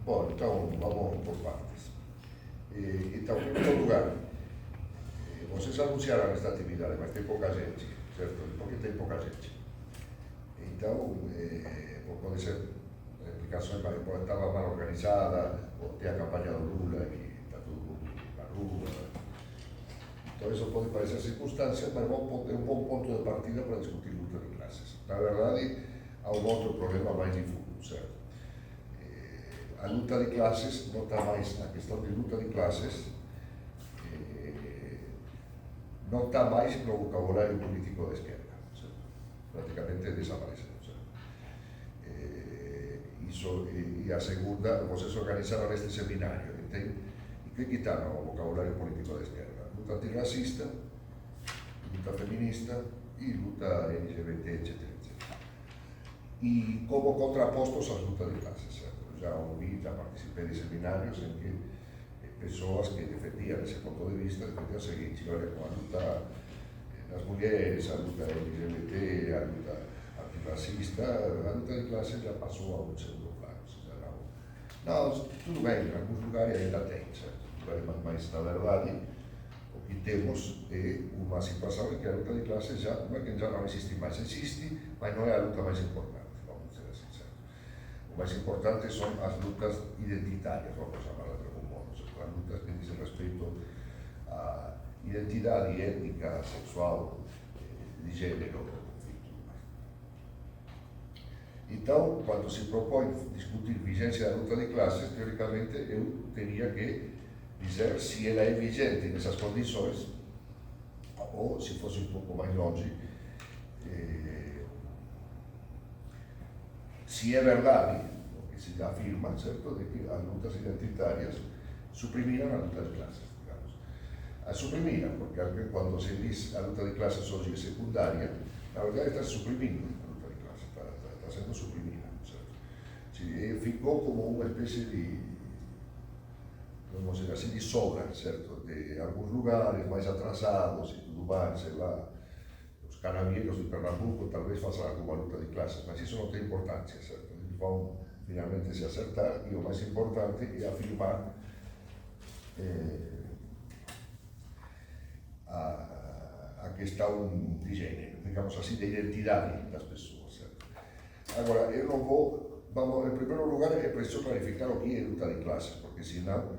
Bom, então vamos por partes. Então, em primeiro lugar, vocês anunciaram esta atividade, mas tem pouca gente, certo? Por que tem pouca gente? Então, pode ser explicações, estava mal organizada, ou tem a campanha do Lula e está todo mundo na rua. Então, isso pode parecer circunstância, mas é um bom ponto de partida para discutir luta de classes. Na verdade, há um outro problema mais de fundo, certo? A luta de classes não está mais, a questão de luta de classes não está mais no vocabulário político da esquerda, certo? Praticamente desapareceu. E a segunda, vocês organizaram este seminário, entende? E que quitaram o vocabulário político da esquerda? Luta antirracista, luta feminista e luta LGBT, etc. E como contrapostos às lutas de classes, certo? Já ouvi, já participei de seminários em que pessoas que defendiam esse ponto de vista defendiam o seguinte: olha, com a luta das mulheres, a luta LGBT, a luta antirracista, a luta de classes já passou a um segundo plano. Não, tudo bem, em alguns lugares ainda tem, certo? Mas na verdade, o que temos é uma situação em que a luta de classes já não existe mais. Existe, mas não é a luta mais importante, vamos dizer assim, certo? O mais importante são as lutas identitárias, vamos chamar de algum modo, certo? As lutas que dizem respeito à identidade étnica, sexual, de gênero, enfim. Então, quando se propõe discutir vigência da luta de classes, teoricamente eu teria que dizer se ela é vigente nessas condições, ou, se fosse um pouco mais longe, se é verdade, o que se afirma, certo, de que as lutas identitárias suprimiram a luta de classes, digamos. A suprimiram, porque quando se diz a luta de classes hoje é secundária, na verdade está suprimindo a luta de classes, está sendo suprimida, certo? Ficou como uma espécie de, vamos dizer assim, de sobra, certo? De alguns lugares mais atrasados e tudo mais, sei lá, os canavieiros de Pernambuco talvez façam alguma luta de classes, mas isso não tem importância, certo? Eles vão finalmente se acertar e o mais importante é afirmar a questão de gênero, digamos assim, de identidade das pessoas, certo? Agora, eu não vou, vamos, em primeiro lugar, é preciso clarificar o que é luta de classes, porque senão,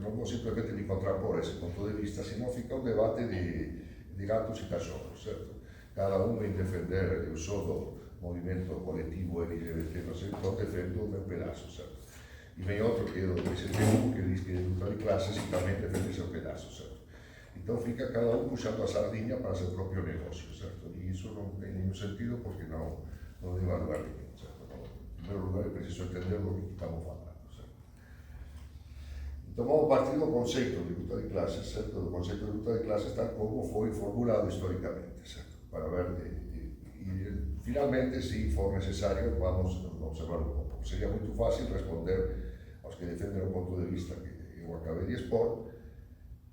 não vou simplesmente me contrapor a esse ponto de vista, senão fica um debate de gatos e cachorros, certo? Cada um vem defender, eu sou do movimento coletivo LGBT, não sei, então defendo o meu pedaço, certo? E vem outro que é do PCTU, que diz que é luta de classes e também defende seu pedaço, certo? Então fica cada um puxando a sardinha para seu próprio negócio, certo? E isso não tem nenhum sentido porque não leva a lugar nenhum, certo? Em primeiro lugar é preciso entender do que estamos falando, certo? Então vamos partir do conceito de luta de classes, certo? Do conceito de luta de classes tal como foi formulado historicamente, certo? Para ver, e finalmente, se for necessário, vamos observar um pouco. Seria muito fácil responder aos que defendem o ponto de vista que eu acabei de expor,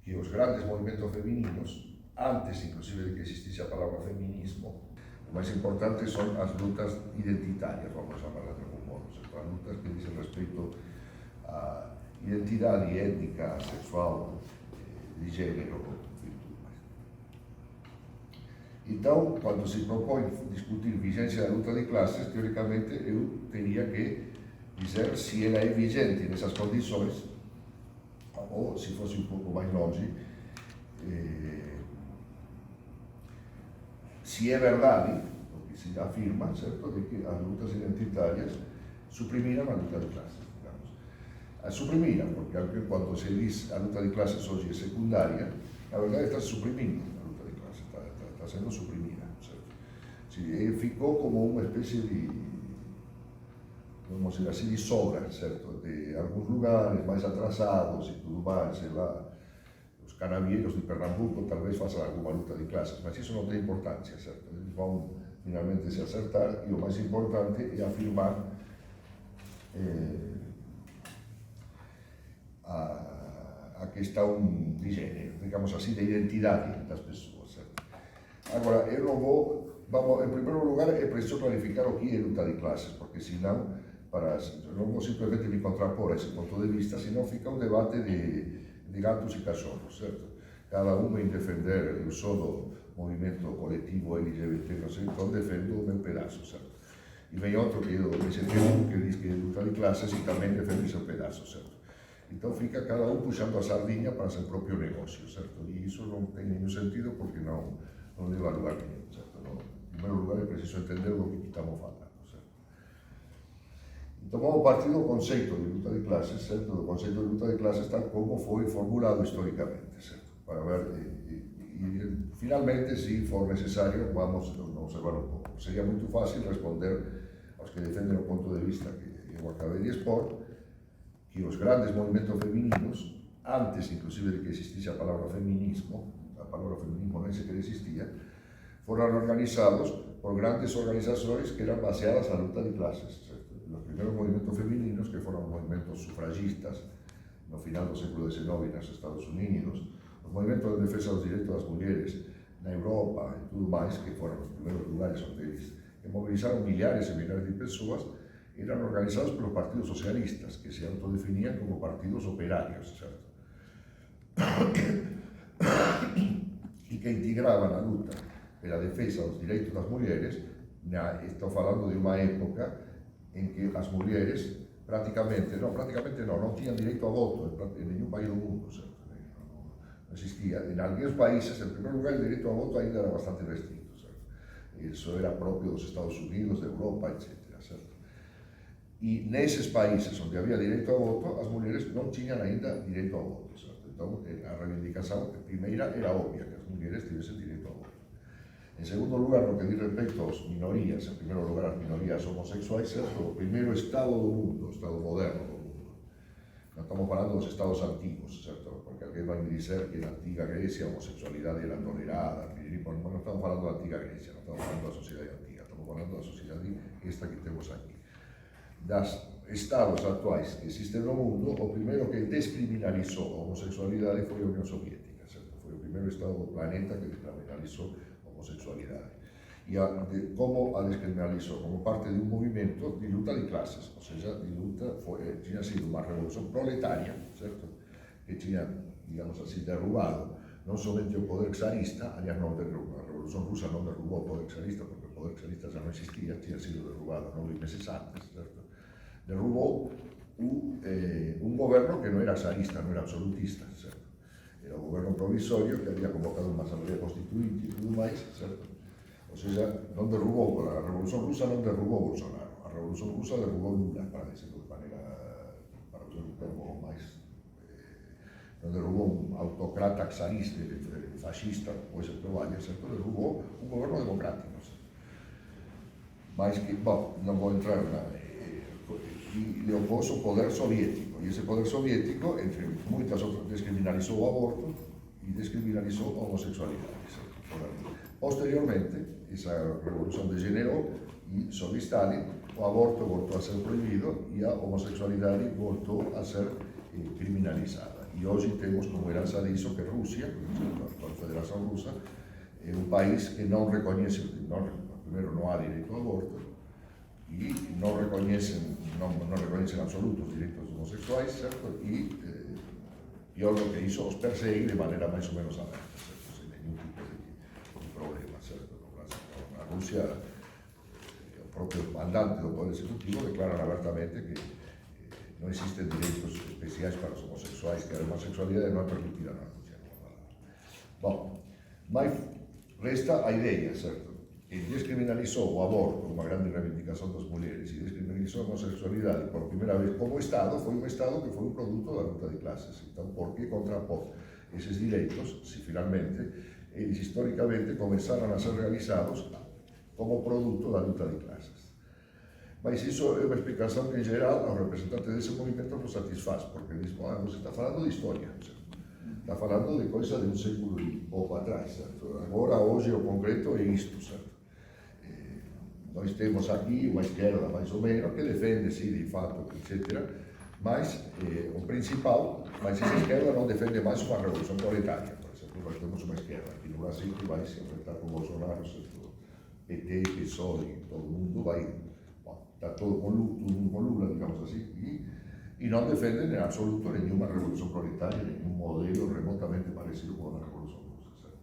que os grandes movimentos femininos, antes inclusive de que existisse a palavra feminismo, o mais importante são as lutas identitárias, vamos chamar de algum modo, certo? As lutas que dizem respeito à identidade étnica, sexual, de gênero, enfim, tudo mais. Então, quando se propõe discutir vigência da luta de classes, teoricamente eu teria que dizer se ela é vigente nessas condições, ou, se fosse um pouco mais longe, se é verdade, o que se afirma, certo, de que as lutas identitárias suprimiram a luta de classes, digamos. A suprimiram, porque quando se diz a luta de classes hoje é secundária, na verdade está suprimindo a luta de classes, está sendo suprimida, certo? Ficou como uma espécie de, vamos dizer assim, de sobra, certo? De alguns lugares mais atrasados e tudo mais, sei lá, os canavieiros de Pernambuco talvez façam alguma luta de classes, mas isso não tem importância, certo? Eles vão finalmente se acertar e o mais importante é afirmar a questão de gênero, digamos assim, de identidade das pessoas, certo? Agora, eu não vou, vamos, em primeiro lugar, é preciso clarificar o que é luta de classes, porque senão non vou simplemente mi contrappor a ese punto de vista, sino fica un debate de gatos e cachorros, certo? Cada un vem defender o seu movimento colectivo LGBT, non sei, entón defendo o meu pedazo, certo? E vem outro que é o MST, que diz que é luta de clases e tamén defende o seu pedazo, certo? Entón fica cada un puxando a sardinha para o seu propio negocio, certo? E iso non ten ningún sentido porque non leva a lugar nenhum, certo? En primeiro lugar é preciso entender o que estamos falando, certo? Tomamos partido do conceito de luta de clases, certo? Do conceito de luta de clases tal como foi formulado históricamente, certo? Para ver, finalmente, se for necesario, vamos a observar un pouco. Sería muito fácil responder aos que defenden o punto de vista que eu acabei de expor, que os grandes movimentos femininos, antes inclusive de que existise a palabra feminismo non sequer existía, foron organizados por grandes organizações que eran baseadas na luta de clases, certo? Los primeros movimentos femininos, que foron movimentos sufragistas no final do século XIX nos Estados Unidos, os movimentos de defensa dos direitos das mulleres na Europa e tudo máis, que foron os primeiros lugares onde eles movilizaron millares e millares de persoas, eran organizados pelos partidos socialistas, que se autodefinían como partidos operarios, certo? E que integraban a luta pela defensa dos direitos das mulleres. Estou falando de unha época en que as mulleres prácticamente non tiñan direito a voto en ningún país do mundo, certo? Non existía. En algunos países, en primer lugar, el direito a voto ainda era bastante restrito, certo? Eso era propio dos Estados Unidos, de Europa, etc., certo? E neses países onde había direito a voto, as mulleres non tiñan ainda direito a voto, certo? Entón, a reivindicación primeira era obvia, que as mulleres tivesen direito a voto. En segundo lugar, no que di respecto aos minorías, en primeiro lugar, as minorías homosexuais, certo? O primeiro estado do mundo, o estado moderno do mundo. Non estamos falando dos estados antigos, certo? Porque alguén vai me dizer que na antiga Grecia a homosexualidade era tolerada, non estamos falando da antiga Grecia, non estamos falando da sociedade antiga, estamos falando da sociedade esta que temos aquí. Das estados actuais que existen no mundo, o primeiro que descriminalizou a homosexualidade foi a Unión Soviética, certo? Foi o primeiro estado do planeta que descriminalizou a homosexualidade. E como a descriminalizou? Como parte de un movimento de luta de clases, ou seja, de luta, tinha sido unha revolución proletaria, certo? Que tinha, digamos así, derrubado non somente o poder czarista, aliás, non derrubou, a Revolución Rusa non derrubou o poder czarista, porque o poder czarista já non existía, tinha sido derrubado 9 meses antes, certo? Derrubou un goberno que non era czarista, non era absolutista, certo? Era un goberno provisorio que había convocado unha asamblea constituinte e tudo máis, certo? O sea, non derrubou, a Revolución Rusa non derrubou Bolsonaro, a Revolución Rusa derrubou Lula, para decirlo de maneira, para usar un termo máis, non derrubou un autocrata czarista, fascista, pois se vaya, certo? Derrubou un goberno democrático, certo? Mais que, bom, non vou entrar na... E le oposo o poder soviético, e ese poder soviético, entre moitas outras, descriminalizou o aborto e descriminalizou a homosexualidade, certo? Posteriormente, esa revolución degenerou e sob Stalin o aborto voltou a ser prohibido e a homosexualidade voltou a ser criminalizada. E hoxe temos como heranza disso que Rusia, a actual Federación Rusa, é un país que non recoñece, primeiro non há direito ao aborto e non recoñecen en absoluto os direitos homosexuais, certo? E pior do que iso, os persegue de maneira máis ou menos aberta, certo? Sen ningún tipo de problema, certo? A Rusia, o propio mandante do Poder Executivo declaran abertamente que non existen direitos especiais para os homosexuais, que a homosexualidade non é permitida na Rusia. Bom, mas resta a idea, certo? Que descriminalizou o aborto, unha grande reivindicación das mulleres, e descriminalizou a homosexualidade por primeira vez como Estado, foi un Estado que foi un produto da luta de clases. Então, por que contrapor eses direitos, se finalmente eles históricamente comenzaron a ser realizados como produto da luta de clases? Mas iso é unha explicación que, en geral, aos representantes dese movimento nos satisfaz, porque diz, nos está falando de historia, certo? Está falando de coisa de un século e pouco atrás, certo? Agora, hoxe, o concreto é isto, certo? Nós temos aquí unha esquerda, máis ou menos, que defende, sí, de fato, etc. Mas o principal, mas esa esquerda non defende máis unha revolución proletaria. Por exemplo, nós temos unha esquerda aquí no Brasil que vai se enfrentar con Bolsonaro, certo? PT, PSOE, todo o mundo vai está todo con Lula, digamos así, y no defienden en absoluto ninguna revolución proletaria, ningún modelo remotamente parecido con la revolución rusa. ¿Sabes?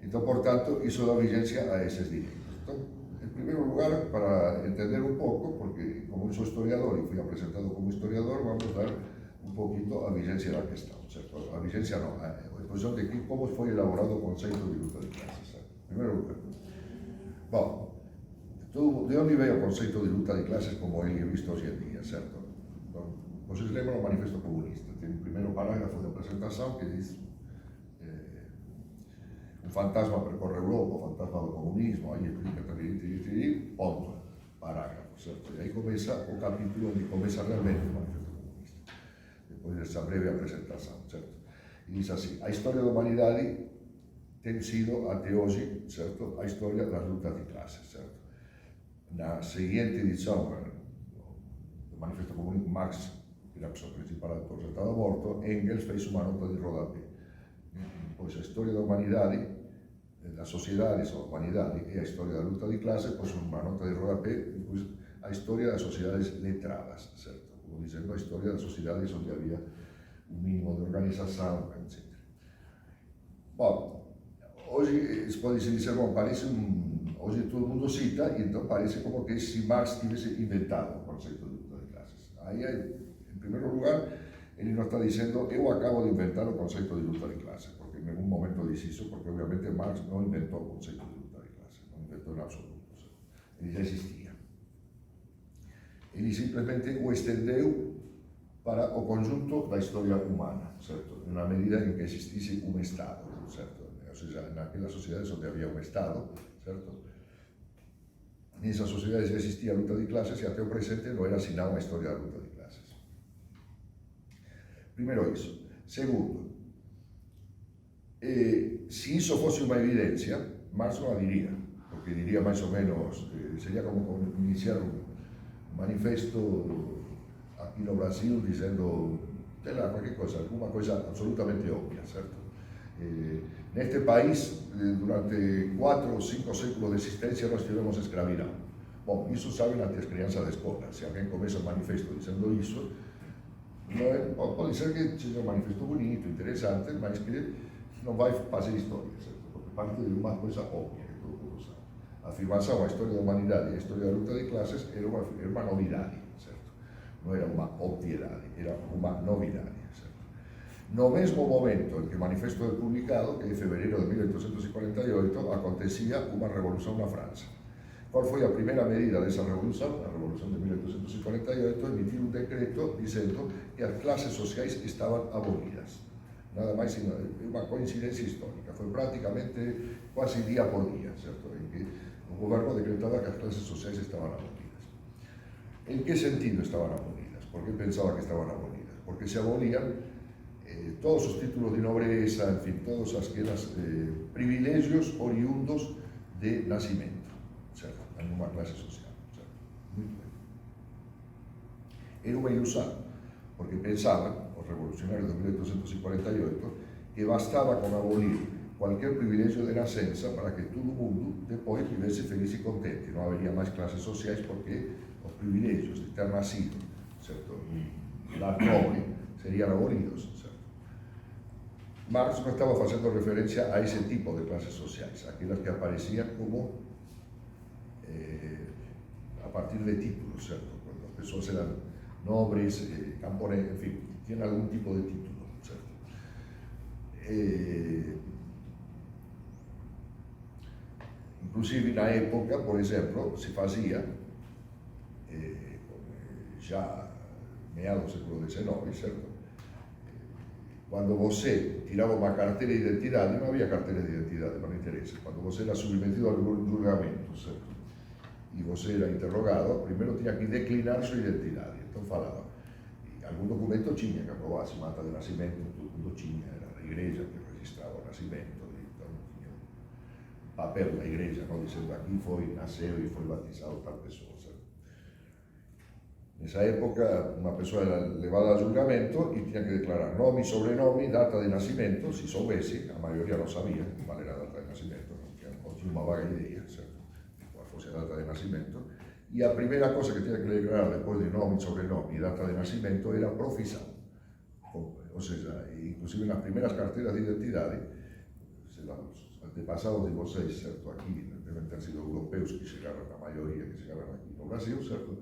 Entonces, por tanto, hizo la vigencia a esos directos. Entonces, en primer lugar, para entender un poco, porque como soy historiador y fui presentado como historiador, vamos a dar un poquito a vigencia de la cuestión, ¿cierto? A vigencia no, a exposición de cómo fue elaborado el concepto de luta de clases. ¿Sabes? En primer lugar, bueno, de onde veio o conceito de luta de clases como ele é visto hoxe en día, certo? Vocês lembram o Manifesto Comunista? Tem o primeiro parágrafo da apresentação que diz un fantasma percorre Europa, o fantasma do comunismo, aí explica, ponto, parágrafo, certo? E aí começa o capítulo onde começa realmente o Manifesto Comunista, depois dessa breve apresentação, certo? E diz assim, a historia da humanidade tem sido, até hoje, certo? A historia das lutas de clases, certo? Na seguinte edição do Manifesto Comunista, Marx, que era a pessoa principal do Tratado do Aborto, Engels fez uma nota de rodapé. Pois a história da humanidade, das sociedades, a humanidade e a história da luta de clases, pois uma nota de rodapé, pois a história das sociedades letradas, certo? Como dizendo, a história das sociedades onde havia um mínimo de organização, etc. Bom, hoje pode-se dizer, bom, parece hoje todo mundo cita e então parece como que se Marx tivesse inventado o conceito de luta de classes. Aí, em primeiro lugar, ele não está dizendo eu acabo de inventar o conceito de luta de classes, porque em nenhum momento disse isso, porque obviamente Marx não inventou o conceito de luta de classes, não inventou em absoluto. Ele já existia. Ele simplesmente o estendeu para o conjunto da história humana, certo? Na medida em que existisse um Estado, certo? Ou seja, naquelas sociedades onde havia um Estado, certo? Nessas sociedades já existia a luta de classes e até o presente não era senão uma história da luta de classes. Primeiro isso. Segundo, se isso fosse uma evidência, Marx não a diria, porque diria mais ou menos, seria como iniciar um manifesto aqui no Brasil dizendo, sei lá, qualquer coisa, alguma coisa absolutamente óbvia, certo? Neste país, durante 4 ou 5 séculos de existência, nós tivemos escravidão. Bom, isso sabem até as crianças da escola. Se alguém começa o manifesto dizendo isso, pode ser que seja um manifesto bonito, interessante, mas que não vai fazer história, certo? Porque parte de uma coisa óbvia que todo mundo sabe. A afirmação, a história da humanidade e a história da luta de classes era uma novidade, certo? Não era uma obviedade, era uma novidade. No mesmo momento en que o manifesto é publicado, que en fevereiro de 1848, acontecía unha revolución na França. Qual foi a primeira medida desa revolución? A revolución de 1848, emitir un decreto dizendo que as clases sociais estaban abolidas. Nada máis, unha coincidencia histórica. Foi prácticamente quase día por día, certo? En que o goberno decretaba que as clases sociais estaban abolidas. En que sentido estaban abolidas? Por que pensaba que estaban abolidas? Porque se abolían todos os títulos de nobreza, en fin, todos aqueles privilegios oriundos de nacimento, certo? En unha clase social, certo? Muito ben. Era unha ilusão, porque pensaban, os revolucionarios de 1848, que bastaba con abolir cualquier privilegio de nacença para que todo o mundo depois vivese feliz e contente. Non habería máis clases sociais porque os privilegios de ter nacido, certo? Lar nobre serían abolidos, certo? Marx non estaba facendo referencia a ese tipo de clases sociais, aquelas que aparecían como a partir de títulos, certo? Cuando as persoas eran nobres, camponeses, en fin, tienen algún tipo de título, certo? Inclusive na época, por exemplo, se fazia, já meados do século XIX, certo? Quando você tirava uma carteira de identidade, não havia carteira de identidade, não interessa. Quando você era submetido a algum julgamento, certo? E você era interrogado, primeiro tinha que declinar sua identidade. Então falava, algum documento tinha que aprovasse, uma ata de nascimento, tudo tinha, era da igreja que registrava o nascimento, então tinha um papel da igreja, não dizendo aqui foi, nasceu e foi batizado tal pessoa, certo? Nessa época, uma pessoa era levada a julgamento e tinha que declarar nome, sobrenome, data de nascimento, se soubesse, a maioria não sabia qual era a data de nascimento, não tinha uma vaga ideia, certo? Qual fosse a data de nascimento, E a primeira cosa que tinha que declarar depois de nome, sobrenome e data de nascimento era profissão. Ou seja, inclusive nas primeiras carteiras de identidade, os antepassados de vocês, certo, aqui devem ter sido europeus que chegaram, a maioria que chegaram aqui no Brasil, certo?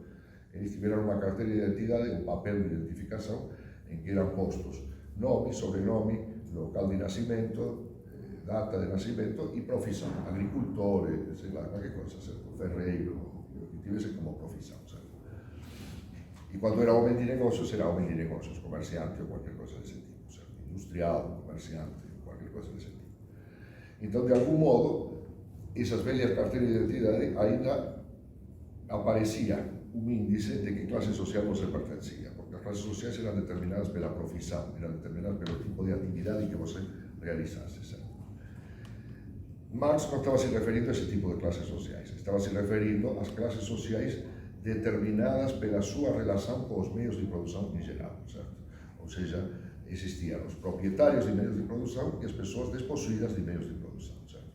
Eles tiveram uma carteira de identidade, um papel de identificação, em que eram postos nome, sobrenome, local de nascimento, data de nascimento e profissão, agricultor, sei lá, qualquer coisa, certo? Ferreiro, que tivesse como profissão, certo? E quando era homem de negócios, era homem de negócios, comerciante ou qualquer coisa desse tipo, certo? Industrial, comerciante, qualquer coisa desse tipo. Então, de algum modo, essas velhas carteiras de identidade ainda aparecia um índice de que classe social você pertencia, porque as classes sociais eram determinadas pela profissão, eram determinadas pelo tipo de atividade que você realizasse, certo? Marx não estava se referindo a esse tipo de classes sociais, estava se referindo às classes sociais determinadas pela sua relação com os meios de produção em geral, certo? Ou seja, existiam os proprietários de meios de produção e as pessoas despossuídas de meios de produção, certo?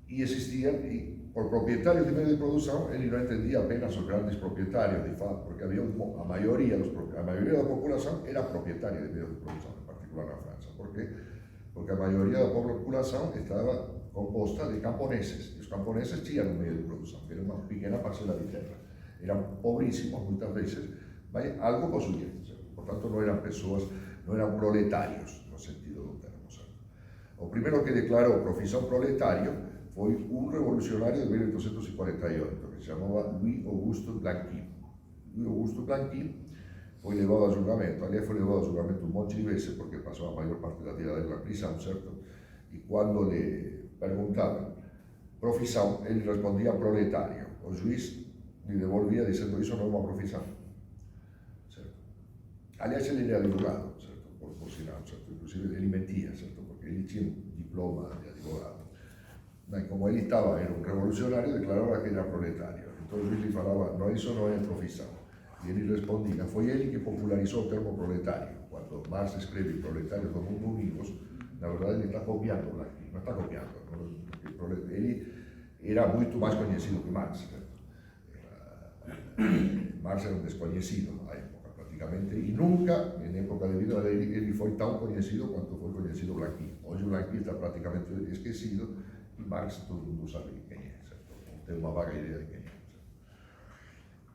E existiam, e por proprietários de meios de produção, ele não entendia apenas os grandes proprietários, de fato, porque havia a maioria da população era proprietária de meios de produção, em particular na França. Por quê? Porque a maioria da população estava composta de camponeses, e os camponeses tinham um meio de produção, que era uma pequena parcela de terra. Eram pobríssimos, muitas vezes, mas algo possuíam, certo? Portanto, não eram pessoas, não eram proletários, no sentido do termo, certo? O primeiro que declarou profissão proletário foi um revolucionário de 1848, que se chamava Louis Auguste Blanqui. Louis Auguste Blanqui foi levado a julgamento, aliás foi levado a julgamento um monte de vezes, porque passou a maior parte da vida dele na prisão, certo? E quando lhe perguntavam profissão, ele respondia proletário. O juiz lhe devolvia dizendo, isso não é uma profissão, certo? Aliás, ele era advogado, certo? Por sinal, certo? Inclusive ele mentia, certo? Porque ele tinha um diploma de advogado. Mas como ele estava, era um revolucionário, declarava que era proletário. Então o juiz lhe falava, não, isso não é profissão. E ele respondia, foi ele que popularizou o termo proletário. Quando Marx escreve Proletários do Mundo Unidos, na verdade ele está copiando aqui, não está copiando. Ele era muito mais conhecido que Marx, certo? Marx era um desconhecido na época, praticamente, e nunca, em época de vida dele, ele foi tão conhecido quanto foi conhecido Blanqui. Hoje o Blanqui está praticamente esquecido, e Marx todo mundo sabe quem é, certo? Tem uma vaga ideia de quem é, certo?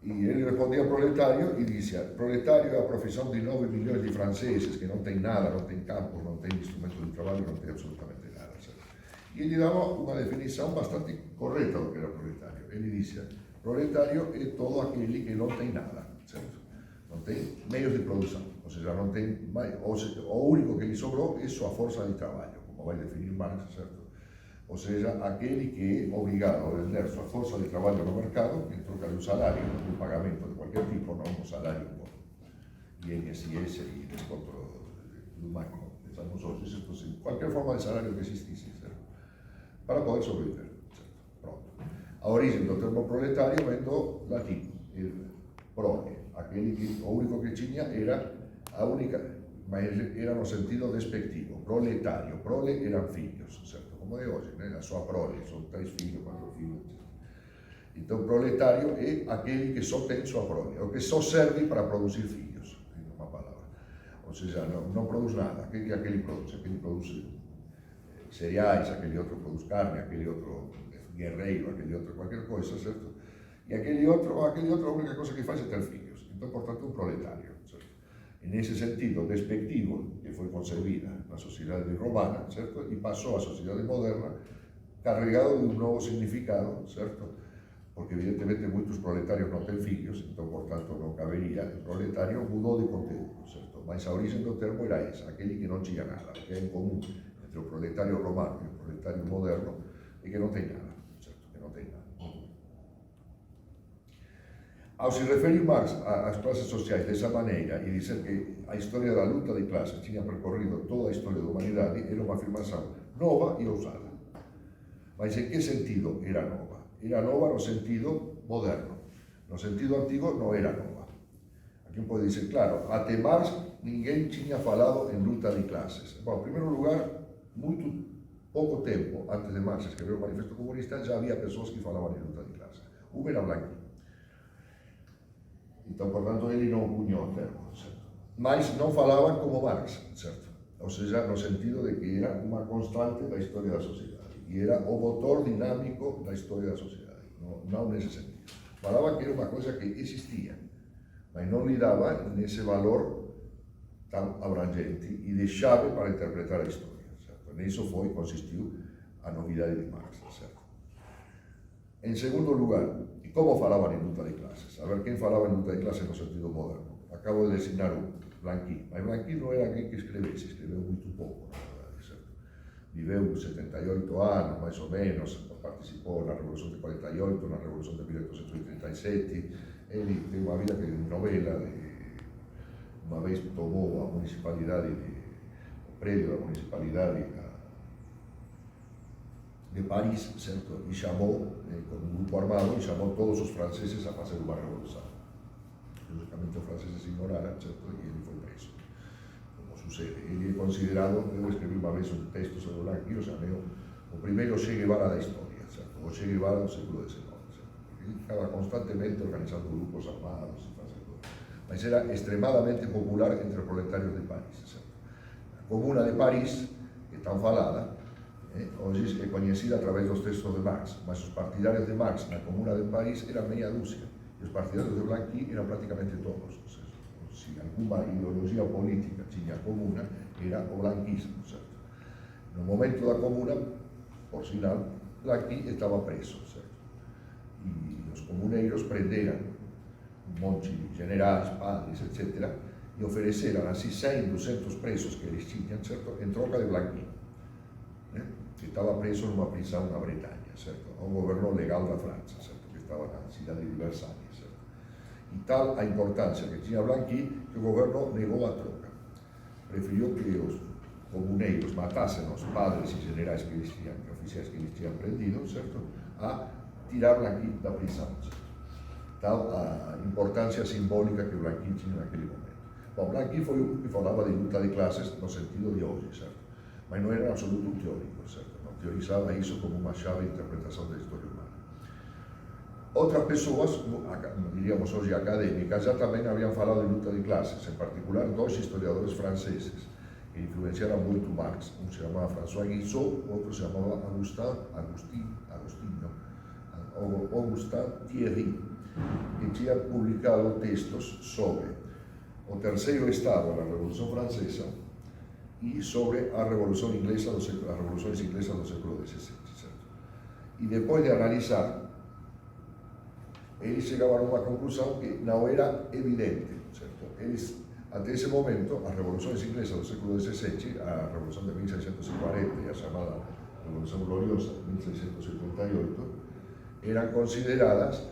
E ele respondia proletário e dizia, proletário é a profissão de 9 milhões de franceses que não tem nada, não tem campos, não tem instrumentos de trabalho, não tem absolutamente nada, certo? E ele dava uma definição bastante correta do que era proletário. Ele dizia, proletário é todo aquele que não tem nada, certo? Não tem meios de produção, ou seja, não tem, o único que lhe sobrou é sua força de trabalho, como vai definir Marx, certo? Ou seja, aquele que é obrigado a vender sua força de trabalho no mercado em troca de um salário, de um pagamento de qualquer tipo, não um salário com INSS e desconto do máximo, pensamos hoje, isso, qualquer forma de salário que existisse, certo? Para poder sobreviver, certo? Pronto. A origem do termo proletário vem do latim, prole, aquele que o único que tinha era a única, mas era no sentido despectivo, proletário, prole eram filhos, certo? Como é hoje, né? A sua prole, são 3 filhos, 4 filhos, etc. Então, proletário é aquele que só tem sua prole, ou que só serve para produzir filhos, em uma palavra. Ou seja, não produz nada. O que aquele produz? Aquele produz cereais, aquele outro produz carne, aquele outro guerreiro, aquele outro qualquer coisa, certo? E aquele outro, a única coisa que faz é ter filhos. Então, portanto, um proletário, certo? E nesse sentido despectivo, que foi concebida na sociedade romana, certo? E passou à sociedade moderna, carregado de um novo significado, certo? Porque evidentemente muitos proletários não têm filhos, então, portanto, não caberia. O proletário mudou de conteúdo, certo? Mas a origem do termo era essa, aquele que não tinha nada. O que é em comum entre o proletário romano e o proletário moderno é que não tem nada, certo? Que não tem nada. Ao se referir Marx às classes sociais dessa maneira e dizer que a história da luta de classes tinha percorrido toda a história da humanidade, era uma afirmação nova e ousada. Mas em que sentido era nova? Era nova no sentido moderno. No sentido antigo não era nova. Aqui pode dizer, claro, até Marx ninguém tinha falado em luta de classes. Bom, em primeiro lugar, muito pouco tempo antes de Marx escrever o Manifesto Comunista, já havia pessoas que falavam em luta de classes. Um era Blanqui. Então, portanto, ele não cunhou o termo, certo? Mas não falava como Marx, certo? Ou seja, no sentido de que era uma constante da história da sociedade e era o motor dinâmico da história da sociedade, não nesse sentido. Falava que era uma coisa que existia, mas não lhe dava nesse valor tão abrangente e de chave para interpretar a história, certo? Nisso consistiu a novidade de Marx, certo? Em segundo lugar, e como falavam em luta de classes? A ver, quem falava em luta de classes no sentido moderno? Acabo de designar um, Blanqui. Mas Blanqui não era alguém que escreveu muito pouco, na verdade, certo? Viveu 78 anos, mais ou menos, participou na Revolução de 48, na Revolução de 1837. Ele tem uma vida que de novela, uma vez tomou a municipalidade, o prédio da municipalidade de Paris, certo? E chamou, com um grupo armado, e chamou todos os franceses a fazer uma revolução. Lógicamente os franceses ignoraram, certo? E ele foi preso, como sucede. Ele é considerado, eu escrevi uma vez um texto sobre Blanqui, o chamei o primeiro Che Guevara da história, certo? O Che Guevara do século XIX, certo? Porque ele estava constantemente organizando grupos armados e fazendo... Mas era extremadamente popular entre os proletários de Paris, certo? A Comuna de Paris, que é tão falada, hoje é conhecida através dos textos de Marx, mas os partidários de Marx na Comuna de Paris eram meia dúzia, e os partidários de Blanqui eram praticamente todos. Ou seja, se alguma ideologia política tinha a Comuna, era o blanquismo, certo? No momento da Comuna, por sinal, Blanqui estava preso, certo? E os comuneiros prenderam um monte de generais, padres, etc., e ofereceram assim 100, 200 presos que eles tinham, certo? Em troca de Blanqui, que estava preso numa prisão na Bretanha, certo? Ao governo legal da França, certo? Que estava na cidade de Versalhes, certo? E tal a importância que tinha Blanqui que o governo negou a troca. Preferiu que os comuneiros matassem os padres e generais que eles tinham, oficiais que eles tinham prendido, certo? A tirar Blanqui da prisão, certo? Tal a importância simbólica que Blanqui tinha naquele momento. Bom, Blanqui foi um que falava de luta de classes no sentido de hoje, certo? Mas não era em absoluto um teórico, certo? Não teorizava isso como uma chave de interpretação da história humana. Outras pessoas, diríamos hoje acadêmicas, já também haviam falado de luta de classes, em particular dois historiadores franceses que influenciaram muito Marx. Um se chamava François Guizot, outro se chamava Augustin Thierry, que tinha publicado textos sobre o terceiro estado da Revolução Francesa e sobre a Revolução Inglesa, as revoluções inglesas do século XVII, certo? E depois de analisar, eles chegavam a uma conclusão que não era evidente, certo? Eles, até esse momento, as revoluções inglesas do século XVII, a Revolução de 1640 e a chamada Revolução Gloriosa de 1688, eram consideradas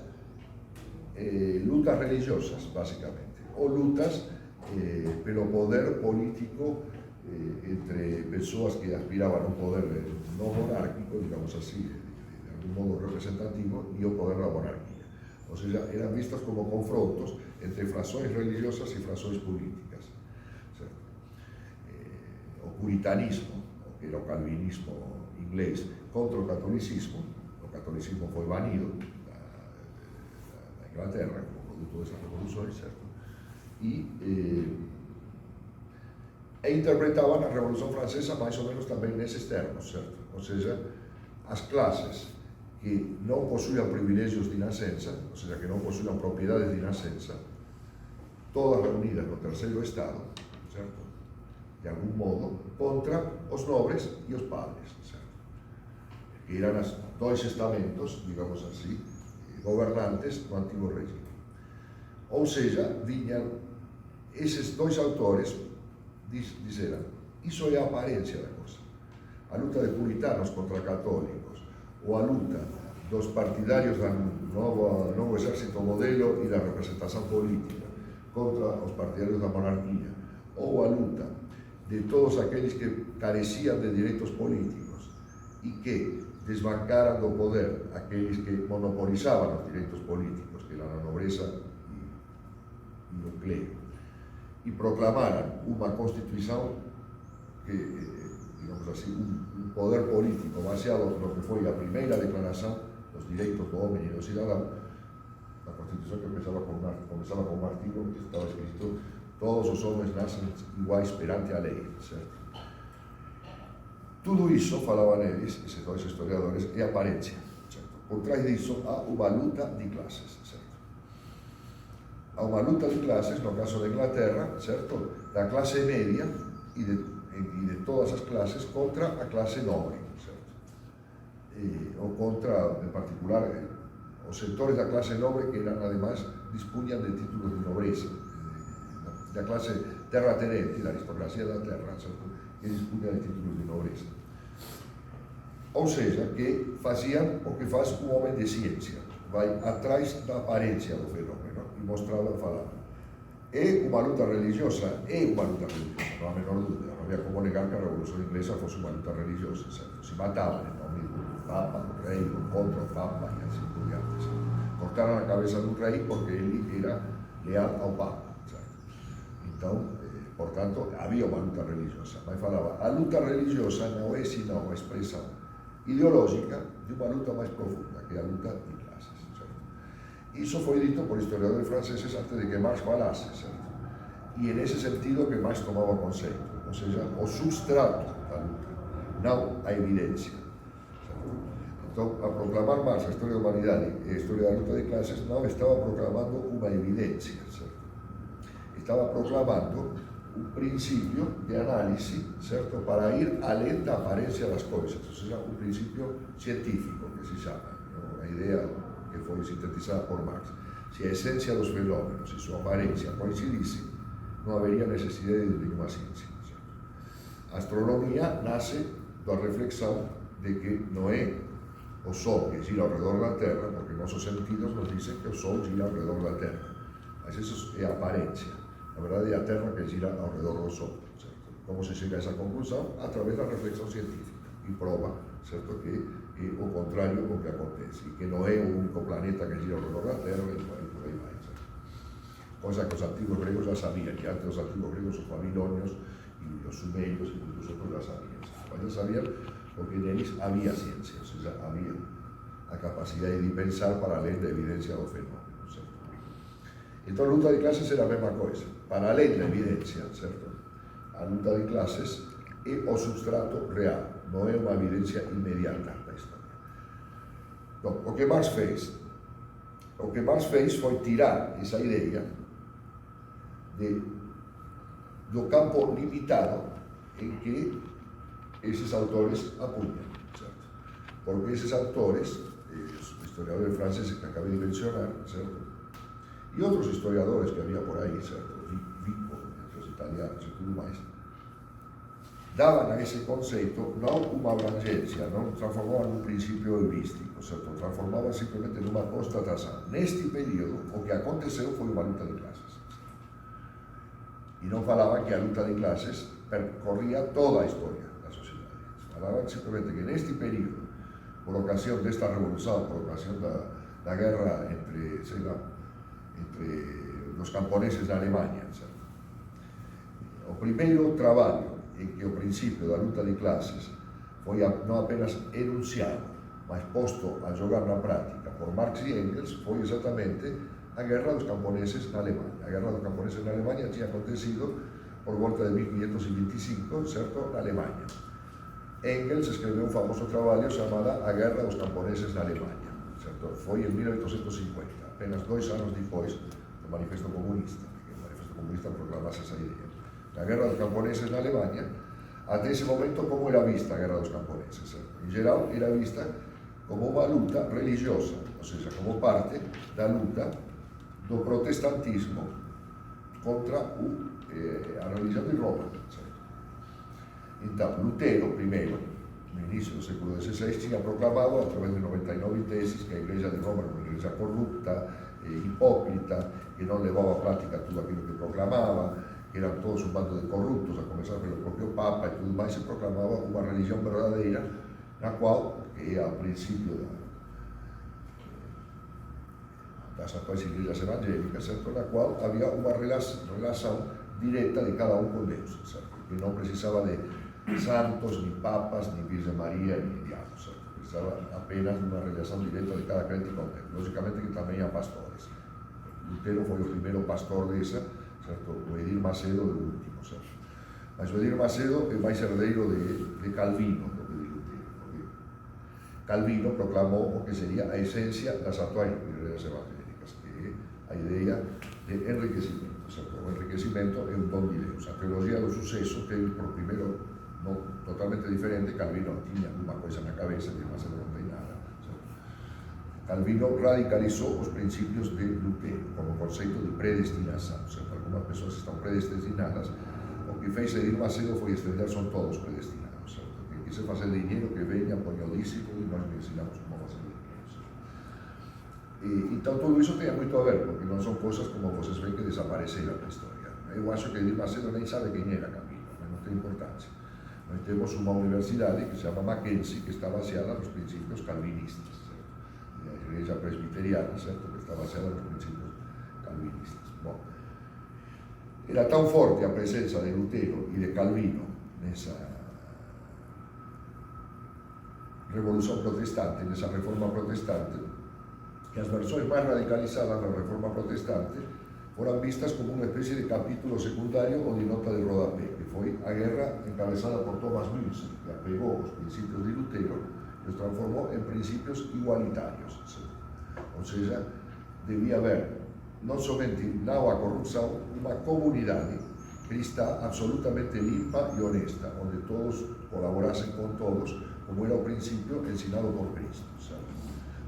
lutas religiosas, basicamente, ou lutas pelo poder político entre pessoas que aspiraban a un poder no monárquico, digamos así, de algún modo representativo, y o poder da monarquía. O sea, eran vistas como confrontos entre frações religiosas e frações políticas. O puritanismo, que era o calvinismo inglés, contra o catolicismo foi banido da Inglaterra como produto dessas revoluções, certo? E interpretaban a Revolução Francesa mais ou menos também nesses termos, certo? Ou seja, as classes que não possuíam privilégios de nascença, ou seja, que não possuíam propriedades de nascença, todas reunidas no terceiro estado, certo? De algum modo, contra os nobres e os padres, certo? Que eram os dois estamentos, digamos assim, governantes do antigo regime. Ou seja, vinham esses dois autores disseram, isso é a aparência da coisa. A luta de puritanos contra católicos, ou a luta dos partidários do novo exército modelo e da representação política contra os partidários da monarquia, ou a luta de todos aqueles que careciam de direitos políticos e que desbancaram do poder aqueles que monopolizavam os direitos políticos, que eram a nobreza e o clero, e proclamaram uma Constituição que, digamos assim, um poder político baseado no que foi a primeira declaração dos direitos do homem e do cidadão, La Constitución que comenzaba con un artículo que estaba escrito: todos os homens nacen iguais perante a lei, certo? Tudo iso, falaban eles, esses dois historiadores, é aparência, certo? Por trás disso há uma luta de classes, certo? Há uma luta de classes, no caso da Inglaterra, certo? Da classe média e de todas as classes contra a classe nobre, certo? Ou contra, en particular, os sectores da classe nobre que eran, además, dispunham de títulos de nobreza, da classe terratenente, da aristocracia da terra, certo? Que dispunha de títulos de nobreza. Ou seja, que faziam o que faz o homem de ciência, vai atrás da aparência do fenômeno e mostrava, falava. É uma luta religiosa, não há a menor dúvida. Não havia como negar que a Revolução Inglesa fosse uma luta religiosa, certo? Se matavam em nome do Papa, do rei, ou contra o Papa e assim por diante, certo? Cortaram a cabeça do rei porque ele era leal ao Papa, certo? Então, portanto, havia uma luta religiosa, mas falava, a luta religiosa não é senão uma expressão ideológica de uma luta mais profunda, que é a luta de classes, certo? Isso foi dito por historiadores franceses antes de que Marx falasse, certo? E é nesse sentido que Marx tomava conceito, ou seja, o substrato da luta, não a evidência, certo? Então, a proclamar Marx a história da humanidade e a história da luta de classes, não estava proclamando uma evidência, certo? Estava proclamando um princípio de análise, certo? Para ir além da aparência das coisas, ou seja, um princípio científico, que se chama, a ideia que foi sintetizada por Marx. Se a essência dos fenômenos e sua aparência coincidissem, não haveria necessidade de nenhuma ciência, certo? A astronomia nasce da reflexão de que não é o Sol que gira ao redor da Terra, porque nossos sentidos nos dizem que o Sol gira ao redor da Terra, mas isso é aparência. Na verdade, é a Terra que gira ao redor do Sol, certo? Como se chega a essa conclusão? Através da reflexão científica, e prova, certo, que é o contrário do que acontece, e que não é o único planeta que gira ao redor da Terra, e por aí vai, certo? Coisa que os antigos gregos já sabiam, que antes os antigos gregos, os babilônios e os sumérios, e muitos outros já sabiam, certo? Mas já sabiam porque neles havia ciência, ou seja, havia a capacidade de pensar para além da evidência do fenômeno, certo? Então, a luta de classes era a mesma coisa, para além da evidência, certo? A luta de classes é o substrato real, não é uma evidência imediata da história. Então, o que Marx fez foi tirar essa ideia do campo limitado em que esses autores apunham, certo? Porque esses autores, os historiadores franceses que acabei de mencionar, certo? E outros historiadores que havia por aí, certo? Vico, entre os italianos e tudo mais, davam a esse conceito não uma abrangência, não transformavam num princípio heurístico, certo? Transformavam simplesmente numa constatação. Neste período, o que aconteceu foi uma luta de classes. E não falavam que a luta de classes percorria toda a história da sociedade. Falavam simplesmente que neste período, por ocasião desta revolução, por ocasião da guerra entre, sei lá, entre os camponeses na Alemanha, certo? O primeiro trabalho em que o princípio da luta de classes foi não apenas enunciado, mas posto a jogar na prática por Marx e Engels, foi exatamente a guerra dos camponeses na Alemanha. A guerra dos camponeses na Alemanha tinha acontecido por volta de 1525, certo? Na Alemanha. Engels escreveu um famoso trabalho chamado A Guerra dos Camponeses na Alemanha, certo? Foi em 1850, apenas 2 anos depois do Manifesto Comunista, que o Manifesto Comunista proclamasse essa ideia. A Guerra dos Camponeses na Alemanha, até esse momento, como era vista a Guerra dos Camponeses, certo? Em geral, era vista como uma luta religiosa, ou seja, como parte da luta do protestantismo contra a religião de Roma, certo? Então, Lutero, primeiro, no início do século XVI, tinha proclamado, através de 99 teses, que a Igreja de Roma era uma igreja corrupta, hipócrita, que não levava à prática tudo aquilo que proclamava, que eram todos um bando de corruptos, a começar pelo próprio Papa e tudo mais, se proclamava uma religião verdadeira, na qual, que é a princípio das atuais igrejas evangélicas, certo? Na qual havia uma relação direta de cada um com Deus, certo? Que não precisava de santos, nem papas, nem Virgem Maria, nem diabos, certo? precisaba apenas uma relação direta de cada crente com Deus. Logicamente que também há pastores. Lutero foi o primeiro pastor dessa, certo? O Edir Macedo o último, certo? Mas o Edir Macedo é mais herdeiro de Calvino do que de Lutero. Porque Calvino proclamou o que seria a essência das atuais igrejas evangélicas, que é a ideia de enriquecimento, certo? O enriquecimento é un don de Deus. A teologia do suceso tem por primeiro non totalmente diferente. Calvino tiña unha coisa na cabeza que Macedo non ten nada, certo? Calvino radicalizou os principios de Lutero como conceito de predestinación, certo? Algumas persoas están predestinadas. O que fez Edir Macedo foi estender, son todos predestinados, certo? Que quise facer dinheiro, que veña, poña o discípulo e nós me ensinamos como facer dinheiro, certo? Então tudo iso ten moito a ver, porque non son cousas como vocês ven que desapareceron na historia. Eu acho que Edir Macedo nem sabe quen era Calvino, mas non ten importancia. Nós temos unha universidade que se chama Mackenzie, que está baseada nos principios calvinistas, certo? E a igreja presbiteriana, certo? Que está baseada nos principios calvinistas. Bom, era tan forte a presenza de Lutero e de Calvino nesa revolución protestante, nesa reforma protestante, que as versões máis radicalizadas da reforma protestante foran vistas como unha especie de capítulo secundario ou de nota de rodapé, que foi a guerra encabezada por Thomas Müntzer, que apegou os principios de Lutero e os transformou en principios igualitarios. Ou seja, debía haber non somente não a corrupção, unha comunidade cristã absolutamente limpa e honesta, onde todos colaborasen con todos, como era o principio ensinado por Cristo, sabe?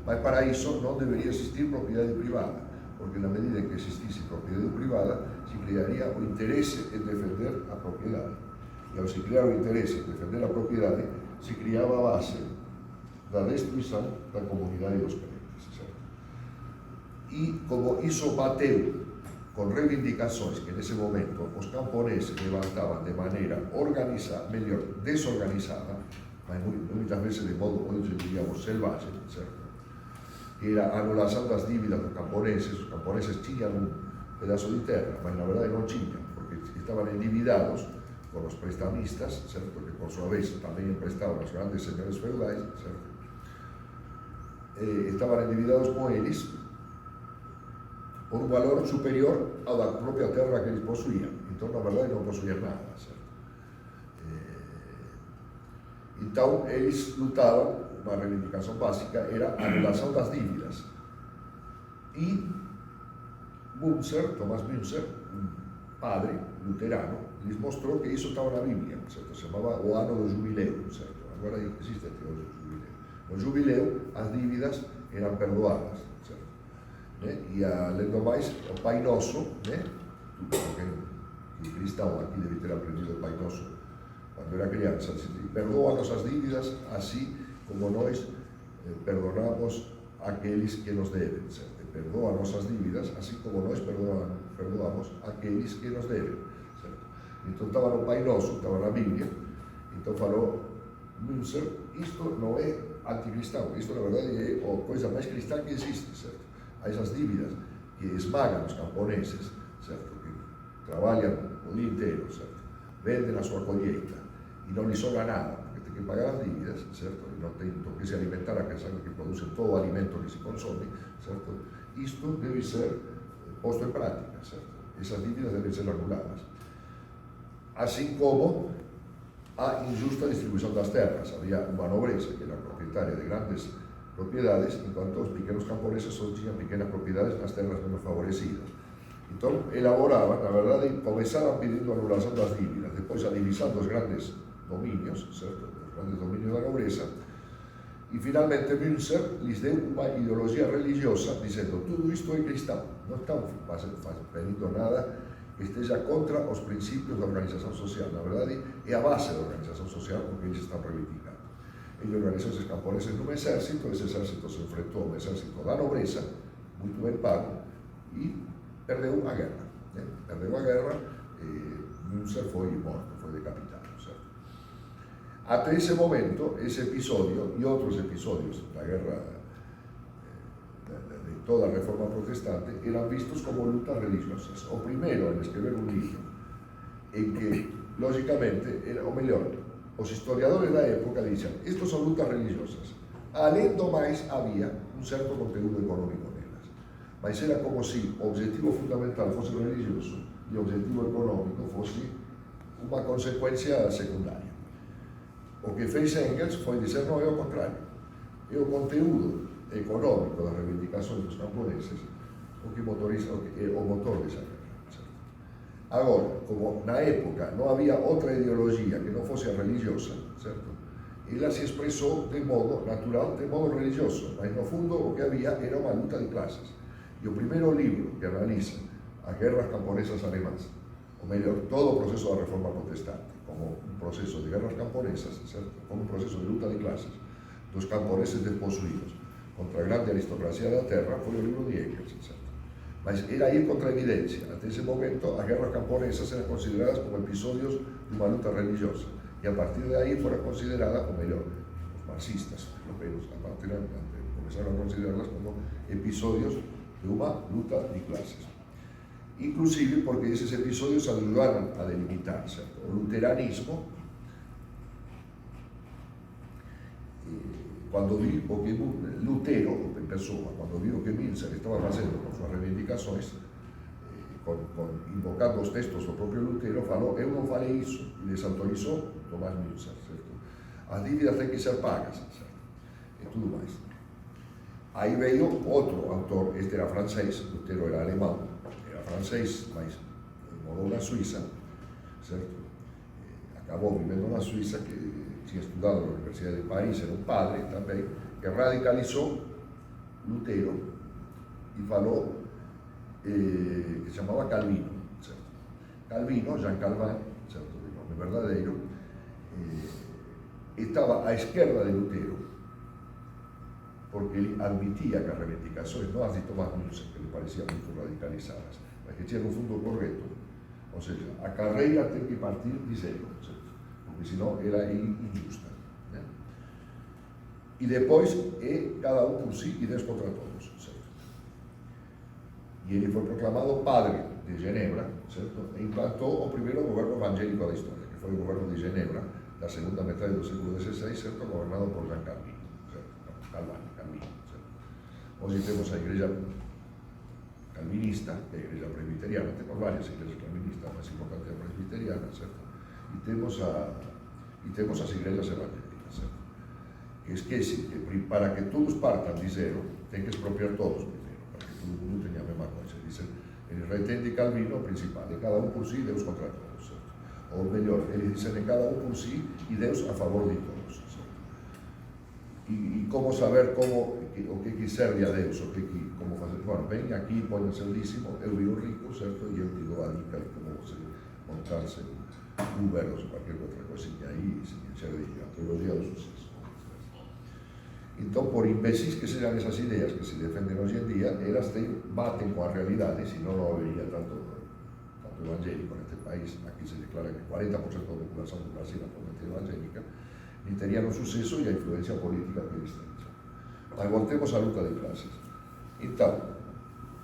Mas para iso non debería existir propiedade privada, porque na medida en que existisse propiedade privada, se crearía o interese en defender a propiedade. E ao se crear o interese en defender a propiedade, se criaba a base da destruição da comunidade dos crentes, certo? E como iso bateu con reivindicações que nese momento os camponeses levantaban de maneira organizada, mellor, desorganizada, mas moitas veces de modo, hoxe diríamos, selvage, certo? Era a anulación das dívidas dos camponeses. Os camponeses tiñan un pedazo de terra, mas na verdade non tiñan, porque estaban endividados con os prestamistas, certo? Que por súa vez tamén emprestaban aos grandes señores feudais, certo? Estaban endividados con eles por un valor superior ao da propia terra que eles posuían. Entón, na verdade, non posuían nada, certo? Então, eles lutaban. Uma reivindicação básica era a anulação das dívidas. E Thomas Müntzer, um padre luterano, lhes mostrou que isso estava na Bíblia, certo? Se chamava o ano do jubileu, certo? Agora existe até hoje o jubileu. No jubileu, as dívidas eram perdoadas, certo? E além do mais, o Pai Nosso, que cristão aqui deve ter aprendido o Pai Nosso quando era criança, perdoa nossas dívidas assim como nós perdonamos aqueles que nos devem, certo? Perdoa nossas dívidas, assim como nós perdoamos aqueles que nos devem, certo? Então estava no Pai Nosso, estava na Bíblia. Então falou Müntzer, isto não é anticristão, isto na verdade é a coisa mais cristã que existe, certo? Há essas dívidas que esmagam os camponeses, certo? Que trabalham o dia inteiro, certo? Vendem a sua colheita e não lhes sobra nada, porque tem que pagar as dívidas, certo? E não tem do que se alimentar, a pensar que produzem todo o alimento que se consome, certo? Isto deve ser posto em prática, certo? Essas dívidas devem ser anuladas. Assim como a injusta distribuição das terras. Havia uma nobreza que era proprietária de grandes propriedades, enquanto os pequenos camponeses só tinham pequenas propriedades nas terras menos favorecidas. Então, elaboraban, na verdade, começaram pedindo a anulação das dívidas, depois a divisão dos grandes dominios, certo? Dos grandes dominios da nobreza, e finalmente Müntzer lhes deu uma ideologia religiosa, dizendo tudo isto é cristão, não estão pedindo nada que esteja contra os princípios da organização social. Na verdade, é a base da organização social porque eles estão reivindicando. Ele organizou esses camponeses num exército, esse exército se enfrentou ao exército da nobreza, muito bem pago, e perdeu a guerra. Perdeu a guerra e Müntzer foi morto, foi decapitado. Certo? Até esse momento, esse episódio e outros episódios da guerra, de toda a reforma protestante, eram vistos como lutas religiosas. O primeiro en escrever un libro en que, lógicamente, era o mellor, os historiadores da época dicen, estos son lutas religiosas, Além do mais, havia um certo conteúdo econômico nelas. Mas era como se o objetivo fundamental fosse religioso e o objetivo econômico fosse uma consequência secundária. O que fez Engels foi dizer, não, é o contrário. É o conteúdo econômico das reivindicações dos camponeses o que motoriza, o motor dessa guerra. Agora, como na época não havia outra ideologia que não fosse a religiosa, certo? Ela se expressou de modo natural, de modo religioso, mas no fundo o que havia era uma luta de classes. E o primeiro livro que analiza as guerras camponesas alemãs, ou melhor, todo o processo da reforma protestante, como um processo de guerras camponesas, certo? Como um processo de luta de classes dos camponeses despossuídos contra a grande aristocracia da terra, foi o livro de Engels, certo? Mas era ir contra a evidência. Até esse momento, as guerras camponesas eram consideradas como episodios de uma luta religiosa. E a partir de aí foram consideradas, ou melhor, os marxistas europeus, começaram a considerarlas como episodios de uma luta de classes. Inclusive porque esses episodios ajudaram a delimitar, certo? O luteranismo, quando viu o que Lutero, em pessoa, quando viu o que Münzer estava fazendo com suas reivindicações, invocando os textos do próprio Lutero, falou, eu não falei isso, e desautorizou Thomas Münzer, certo? As dívidas têm que ser pagas, certo? E tudo mais. Aí veio outro autor, este era francês, Lutero era alemão, era francês, mas morou na Suíça, certo? Acabou vivendo na Suíça, que tinha estudado na Universidade de Paris, era um padre também, que radicalizou Lutero e falou que se chamava Calvino, certo? Calvino, Jean Calvin, certo, de nome verdadeiro, estava à esquerda de Lutero, porque ele admitia que as reivindicações, não as de Thomas Münzer, que lhe pareciam muito radicalizadas, mas que tinham um fundo correto, ou seja, a carreira tem que partir de zero, certo? Porque senão era injusta. Né? E depois é cada um por si e Deus contra todos, certo? E ele foi proclamado padre de Genebra, certo? E implantou o primeiro governo evangélico da história, que foi o governo de Genebra, da segunda metade do século XVI, certo? Governado por Jean Calvin, certo? Calvin, certo? Hoje temos a igreja calvinista, que é a igreja presbiteriana, temos várias igrejas calvinistas, a mais importante é a presbiteriana, certo? E temos as igrejas evangélicas, certo? Que esquecem que para que todos partam de zero, tem que expropriar todos primeiro, para que todo mundo tenha a mesma coisa. Eles retêm de Calvino o principal, de cada um por si, Deus contra todos, certo? Ou melhor, eles dizem de cada um por si e Deus a favor de todos, certo? E como saber o que serve a Deus, como fazer? Bueno, vem aqui, põe o seu dízimo, eu viro rico, certo? E eu te dou a dica de como você montar-se Uber ou qualquer outra coisinha aí, sem encher de teologia do sucesso. Então, por imbecis que sejam essas ideias que se defendem hoje em dia, elas batem com a realidade, senão não haveria tanto evangélico neste país. Aqui se declara que 40% da população do Brasil é atualmente evangélica, e teriam o sucesso e a influência política que eles têm. Mas voltemos à luta de classes. Então,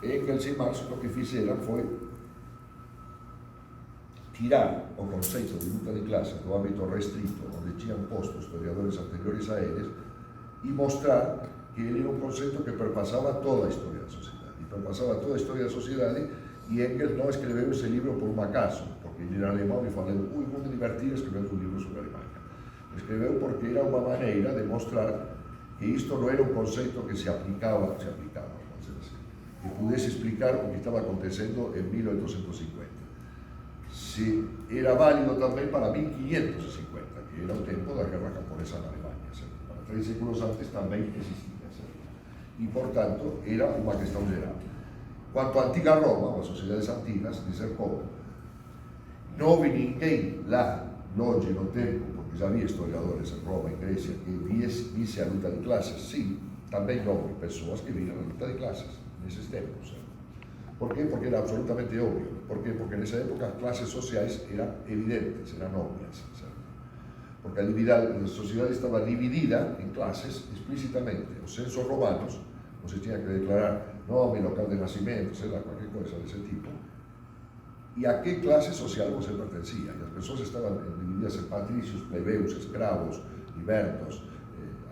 Engels e Marx o que fizeram foi tirar o conceito de luta de classes do âmbito restrito, onde tinham posto historiadores anteriores a eles, e mostrar que ele era um conceito que perpassava toda a história da sociedade. E perpassava toda a história da sociedade, e Engels não escreveu esse livro por um acaso, porque ele era alemão e falou, vou me divertir escrevendo um livro sobre a Alemanha. Escreveu porque era uma maneira de mostrar que isto não era um conceito que se aplicava, vamos dizer assim, que pudesse explicar o que estava acontecendo em 1850. Se era válido também para 1550, que era o tempo da guerra camponesa na Alemanha, certo? Para 3 séculos antes também existia, certo? E, portanto, era uma questão geral. Quanto à antiga Roma, as sociedades antigas, dizer como não houve ninguém lá, longe no tempo, porque já havia historiadores em Roma e Grécia que visse a luta de classes. Sim, também houve pessoas que viram a luta de classes nesses tempos, certo? Por quê? Porque era absolutamente óbvio. Por quê? Porque nessa época as classes sociais eram evidentes, eram óbvias, certo? Porque a sociedade estava dividida em classes explicitamente. Os censos romanos, você tinha que declarar nome, local de nascimento, sei lá, qualquer coisa desse tipo, e a que classe social você pertencia. E as pessoas estavam divididas em patrícios, plebeus, escravos, libertos,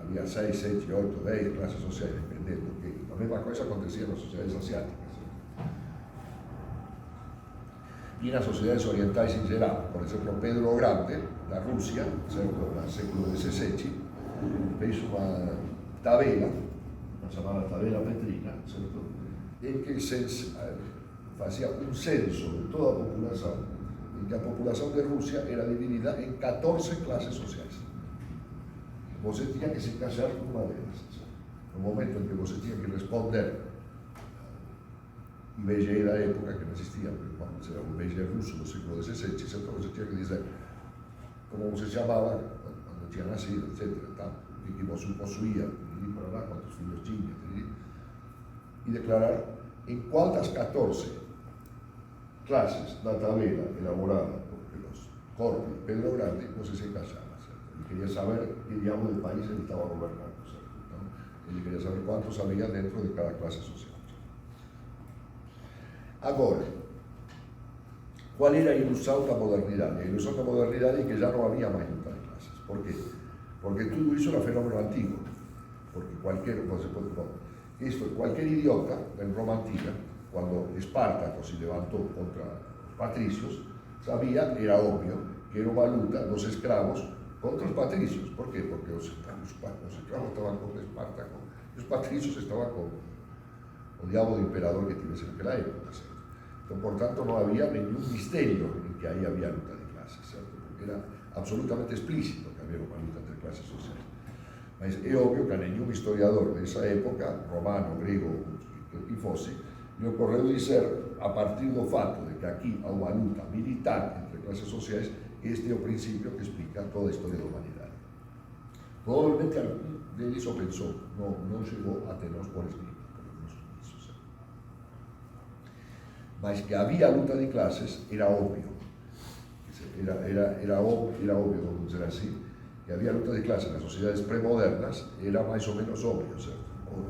había 6, 7, 8, 10 clases sociales, dependiendo. Que la misma cosa acontecía en las sociedades asiáticas. Y en las sociedades orientales en general, por ejemplo, Pedro el Grande, la Rusia, ¿cierto? En el século XVI, hizo una tabela, la llamada tabela metrina, ¿cierto? En que se hacía un censo de toda la población, en que la población de Rusia era dividida en 14 clases sociales. Vos tenía que se encaixar con una de ellas. En el momento en que vos tenía que responder IBGE da época que no existía, porque cuando era o IBGE ruso do século XVI, sempre você tinha que dizer como você chamava, quando tinha nascido, etc. E que você possuía, e para lá quantos filhos tinha, e declarar em qual das 14 classes da tabela elaborada pelos Corpi e Pedro Grande você se encaixava, certo? Ele queria saber que diabo de país ele estava governando, certo? Então, ele queria saber quantos havia dentro de cada classe social. Agora, qual era a ilusão da modernidade? A ilusão da modernidade é que já não havia mais luta de classes. Por quê? Porque tudo isso era fenômeno antigo. Porque qualquer idiota en Roma antiga, quando Espartaco se levantou contra os patrícios, sabia, era obvio, que era uma luta dos escravos contra os patrícios. Por quê? Porque os escravos estavam com Espartaco e os patrícios estavam com o diabo do imperador que tivesse naquela época. ¿Cierto? Então, portanto, não havia nenhum mistério em que aí havia luta de classes, certo? Porque era absolutamente explícito que havia uma luta entre classes sociais. Mas é óbvio que a nenhum historiador dessa época, romano, grego, que fosse, lhe ocorreu dizer, a partir do fato de que aqui há uma luta militar entre classes sociais, este é o princípio que explica toda a história da humanidade. Provavelmente algum deles o pensou, não chegou até nós por escrito. Mas que havia luta de classes era óbvio. Era óbvio, vamos dizer assim, que havia luta de classes nas sociedades pré-modernas, era mais ou menos óbvio, certo?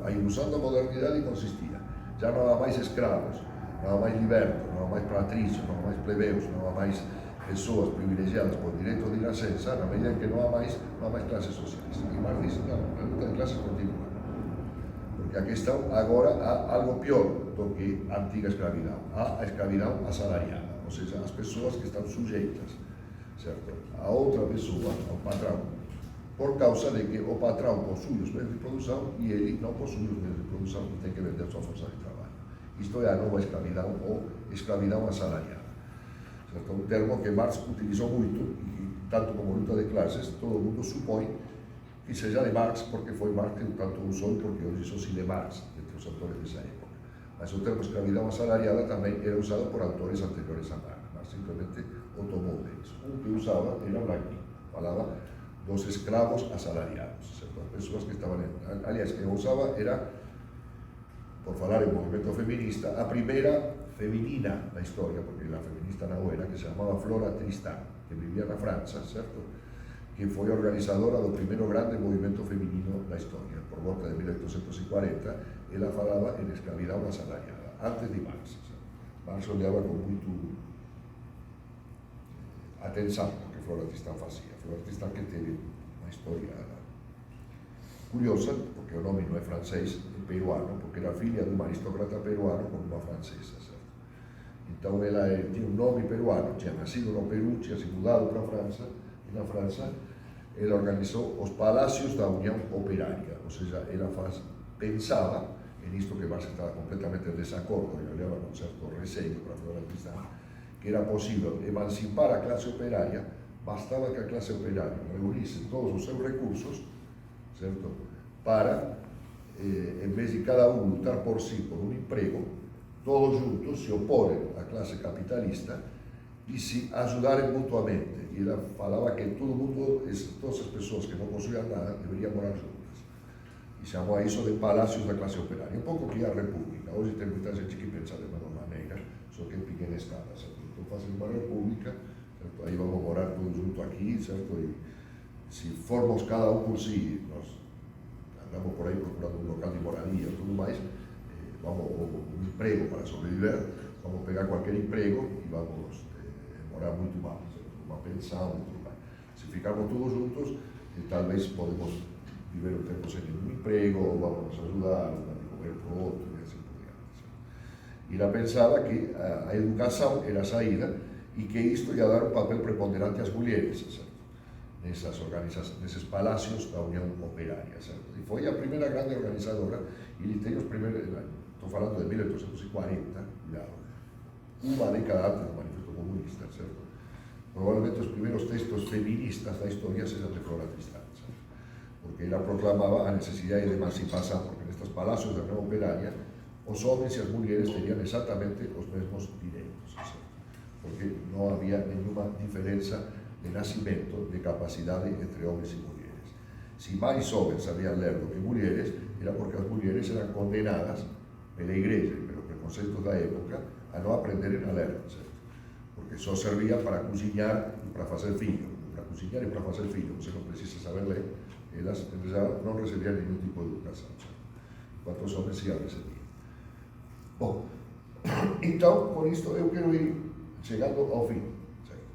A ilusão da modernidade consistia, já não há mais escravos, não há mais libertos, não há mais patrícios, não há mais plebeus, não há mais pessoas privilegiadas por direito de nascença, na medida em que não há mais classes sociais. E Marx diz, não, a luta de classes continua. Porque a questão agora há algo pior do que a antiga escravidão. Há a escravidão assalariada, ou seja, as pessoas que estão sujeitas, certo, a outra pessoa, ao patrão, por causa de que o patrão possui os meios de produção e ele não possui os meios de produção e tem que vender sua força de trabalho. Isto é a nova escravidão ou escravidão assalariada. Certo? Um termo que Marx utilizou muito, e tanto como luta de classes, todo mundo supõe que seja de Marx, porque foi Marx que tanto usou e porque hoje só se lê Marx, entre os autores dessa época. Mas o termo escravidão assalariada também era usado por autores anteriores a Marx. Marx simplesmente o tomou deles. Um que usava era Blanqui, falava dos escravos assalariados, certo? As pessoas que estavam... Aliás, quem usava era, por falar em movimento feminista, a primeira feminina da história, porque a feminista não era, que se chamava Flora Tristán, que vivia na França, certo? Que foi organizadora do primeiro grande movimento feminino da história. Por volta de 1840, ela falava em escravidão assalariada, antes de Marx. Marx olhava com muito atenção o que Flora Tristán fazia. Flora Tristán que teve uma história curiosa, porque o nome não é francês, é peruano, porque era filha de um aristócrata peruano com uma francesa, certo? Então ela tinha um nome peruano, tinha nascido no Peru, tinha se mudado para a França, e na França ela organizou os palácios da União Operária, ou seja, ela pensava, e nisto que Marx estava completamente em desacordo, e olhava com certo receio para Flora Tristán, que era possível emancipar a classe operária, bastava que a classe operária reunisse todos os seus recursos, certo? Para, em vez de cada um lutar por si, por um emprego, todos juntos se oporem à classe capitalista e se ajudarem mutuamente. E ela falava que todo mundo, todas as pessoas que não possuíam nada, deveriam morar juntas. E chamou a isso de palácios da classe operária. Um pouco que a república. Hoje tem muita gente que pensa de mesma maneira, só que em pequena escala, certo? Então fazem uma república, certo? Aí vamos morar todos juntos aqui, certo? E se formos cada um por si, nós andamos por aí procurando um local de moradia e tudo mais, vamos um emprego para sobreviver, vamos pegar qualquer emprego e vamos morar muito mal, certo? Uma pensão e tudo mais. Se ficarmos todos juntos, talvez podemos tiveram tempo sem nenhum emprego, vamos nos ajudar, de comer para o outro, e assim por diante. E ela pensava que a educação era a saída e que isto ia dar um papel preponderante às mulheres, certo? Nessas organizações, nesses palácios da União Operária, certo? E foi a primeira grande organizadora, e ele tem os primeiros, estou falando de 1840, cuidado, uma década antes do Manifesto Comunista, certo? Probablemente os primeiros textos feministas da historia sejam de Flora Tristán, certo? Porque ela proclamava a necessidade de emancipação, porque nestes palácios da União Operária os homens e as mulheres tenían exactamente os mesmos direitos, certo? Porque non había nenhuma diferença de nacimento, de capacidade entre homens e mulheres. Se máis homens sabían ler do que mulheres, era porque as mulheres eran condenadas pela igreja e pelos preconceitos da época a non aprenderen a ler, certo? Porque só servía para cozinhar e para facer fillo. Para cozinhar e para facer fillo, você non precisa saber ler, elas non recibían ningún tipo de educação, certo? Enquanto os homens se a recibían. Bom, então, com isto eu quero ir chegando ao fim. Certo?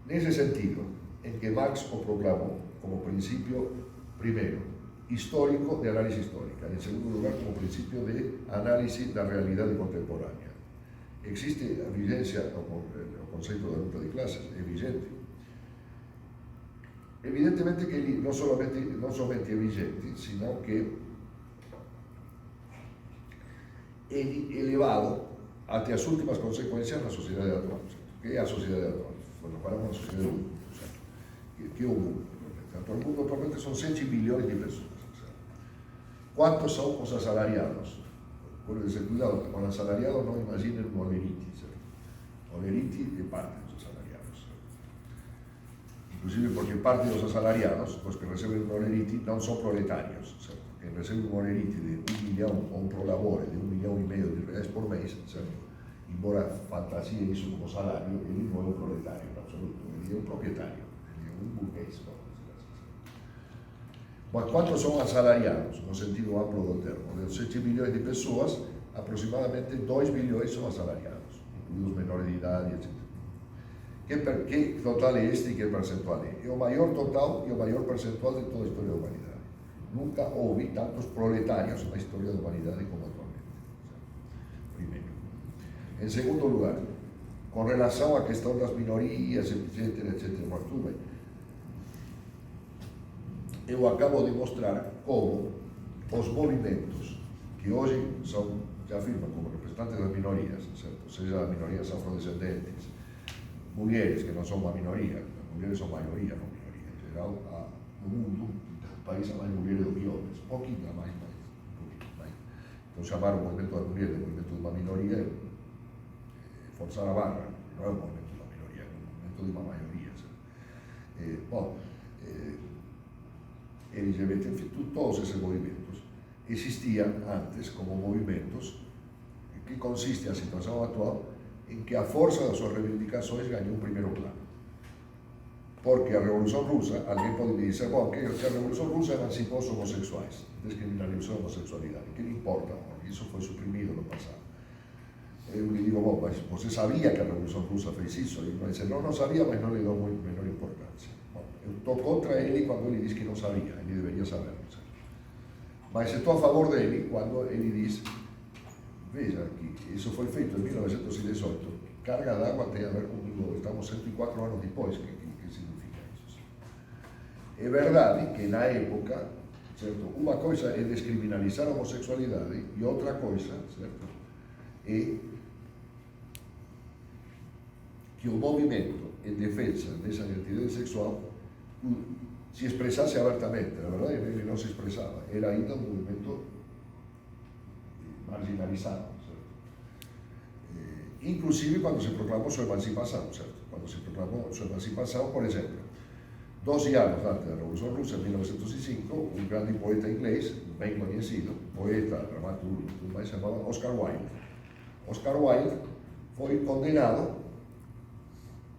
Nesse sentido, em que Marx o proclamou como princípio, primeiro, histórico de análise histórica, em segundo lugar, como princípio de análise da realidade contemporânea. Existe a vigência, o conceito da luta de classes, é vigente. Evidentemente que ele não somente é vigente, sino que ele elevado até as últimas consequências na sociedade atual. Certo? Que é a sociedade atual? Bueno, falamos da sociedade do mundo. Que é o mundo? O mundo atualmente são 100 bilhões de pessoas. Certo? Quantos são os assalariados? Acuérdense, cuidado, con asalariados non imaginen un oleriti. Certo? Oleriti é parte dos asalariados. Certo? Inclusive porque parte dos asalariados, os que receben un oleriti, non son proletarios. Certo? Que recibe un oleriti de 1 millón ou un prolabore de 1,5 millón de reais por mês, certo? Embora fantasie iso como salario, ele non é un proletario en absoluto, ele é un propietario, ele é un burgués, vamos dizer así. Mas quantos son asalariados, no sentido amplo do termo? De 7 milhões de pessoas, aproximadamente 2 milhões son asalariados, incluídos menores de idade, etc. Que total é este e que percentual é? É o maior total e o maior percentual de toda a historia da humanidade. Nunca houve tantos proletarios na historia da humanidade como atualmente. Primeiro. En segundo lugar, con relación á questão das minorías, etc., mas tudo bem. Eu acabo de mostrar como os movimentos que hoje são, já afirman, como representantes das minorias, certo? Seja as minorias afrodescendentes, mulheres que non son uma minoría, as mulheres son maioria, non minoría. En geral, no mundo, país há mais mulheres do que homens, um pouquinho mais. Então chamar o movimento das mulheres de movimento de uma minoria é forçar a barra, não é um movimento de uma minoria, é um movimento de uma maioria. LGBT, enfim, todos esses movimentos existiam antes como movimentos que consiste a situação atual em que a força das suas reivindicações ganhou um primeiro plano. Porque a Revolução Russa, alguém pode me dizer, bom, que a Revolução Russa emancipou os homossexuais, descriminalizou a homossexualidade, que lhe importa? Isso foi suprimido no passado. Eu lhe digo, bom, mas você sabia que a Revolução Russa fez isso? E ele vai dizer, não sabia, mas não lhe dou muito menor importância. Bom, eu estou contra ele quando ele diz que não sabia, ele deveria saber. Certo? Mas estou a favor dele quando ele diz, veja, que isso foi feito em 1918, carga d'água tem a ver comigo, estamos 104 anos depois, que significa isso? É verdade que na época, certo, uma coisa é descriminalizar a homossexualidade e outra coisa, certo, é que o movimento em defesa dessa identidade sexual se expressasse abertamente. Na verdade, ele não se expressava, era ainda um movimento marginalizado, certo? Inclusive quando se proclamou sua emancipação, certo? Quando se proclamou sua emancipação, por exemplo, 12 anos antes da Revolução Russa, em 1905, um grande poeta inglês, bem conhecido, poeta, dramaturgo, tudo mais, chamado Oscar Wilde. Oscar Wilde foi condenado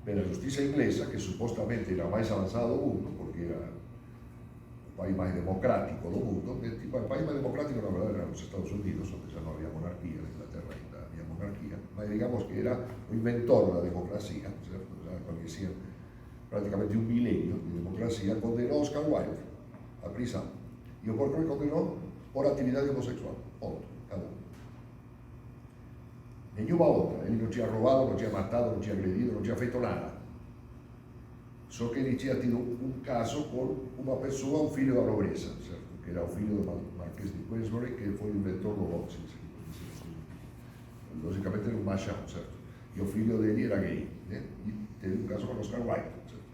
pela justiça inglesa, que supostamente era o mais avançado do mundo, porque era o país mais democrático do mundo, que, tipo, o país mais democrático na verdade era os Estados Unidos, onde já não havia monarquia, na Inglaterra ainda havia monarquia, mas digamos que era o inventor da democracia, certo? Já conhecían prácticamente un milenio de democracia, condenou Oscar Wilde a prisão. E o Porco me condenou por atividade homossexual. Ponto. Acabou. Nenhuma outra. Ele não tinha roubado, não tinha matado, não tinha agredido, não tinha feito nada. Só que ele tinha tido um caso com uma pessoa, um filho da nobreza, certo? Que era o filho do Marquês de Queensbury, que foi o inventor do boxing. Logicamente era um machão, certo? E o filho dele era gay, né? E teve um caso com Oscar Wilde, certo?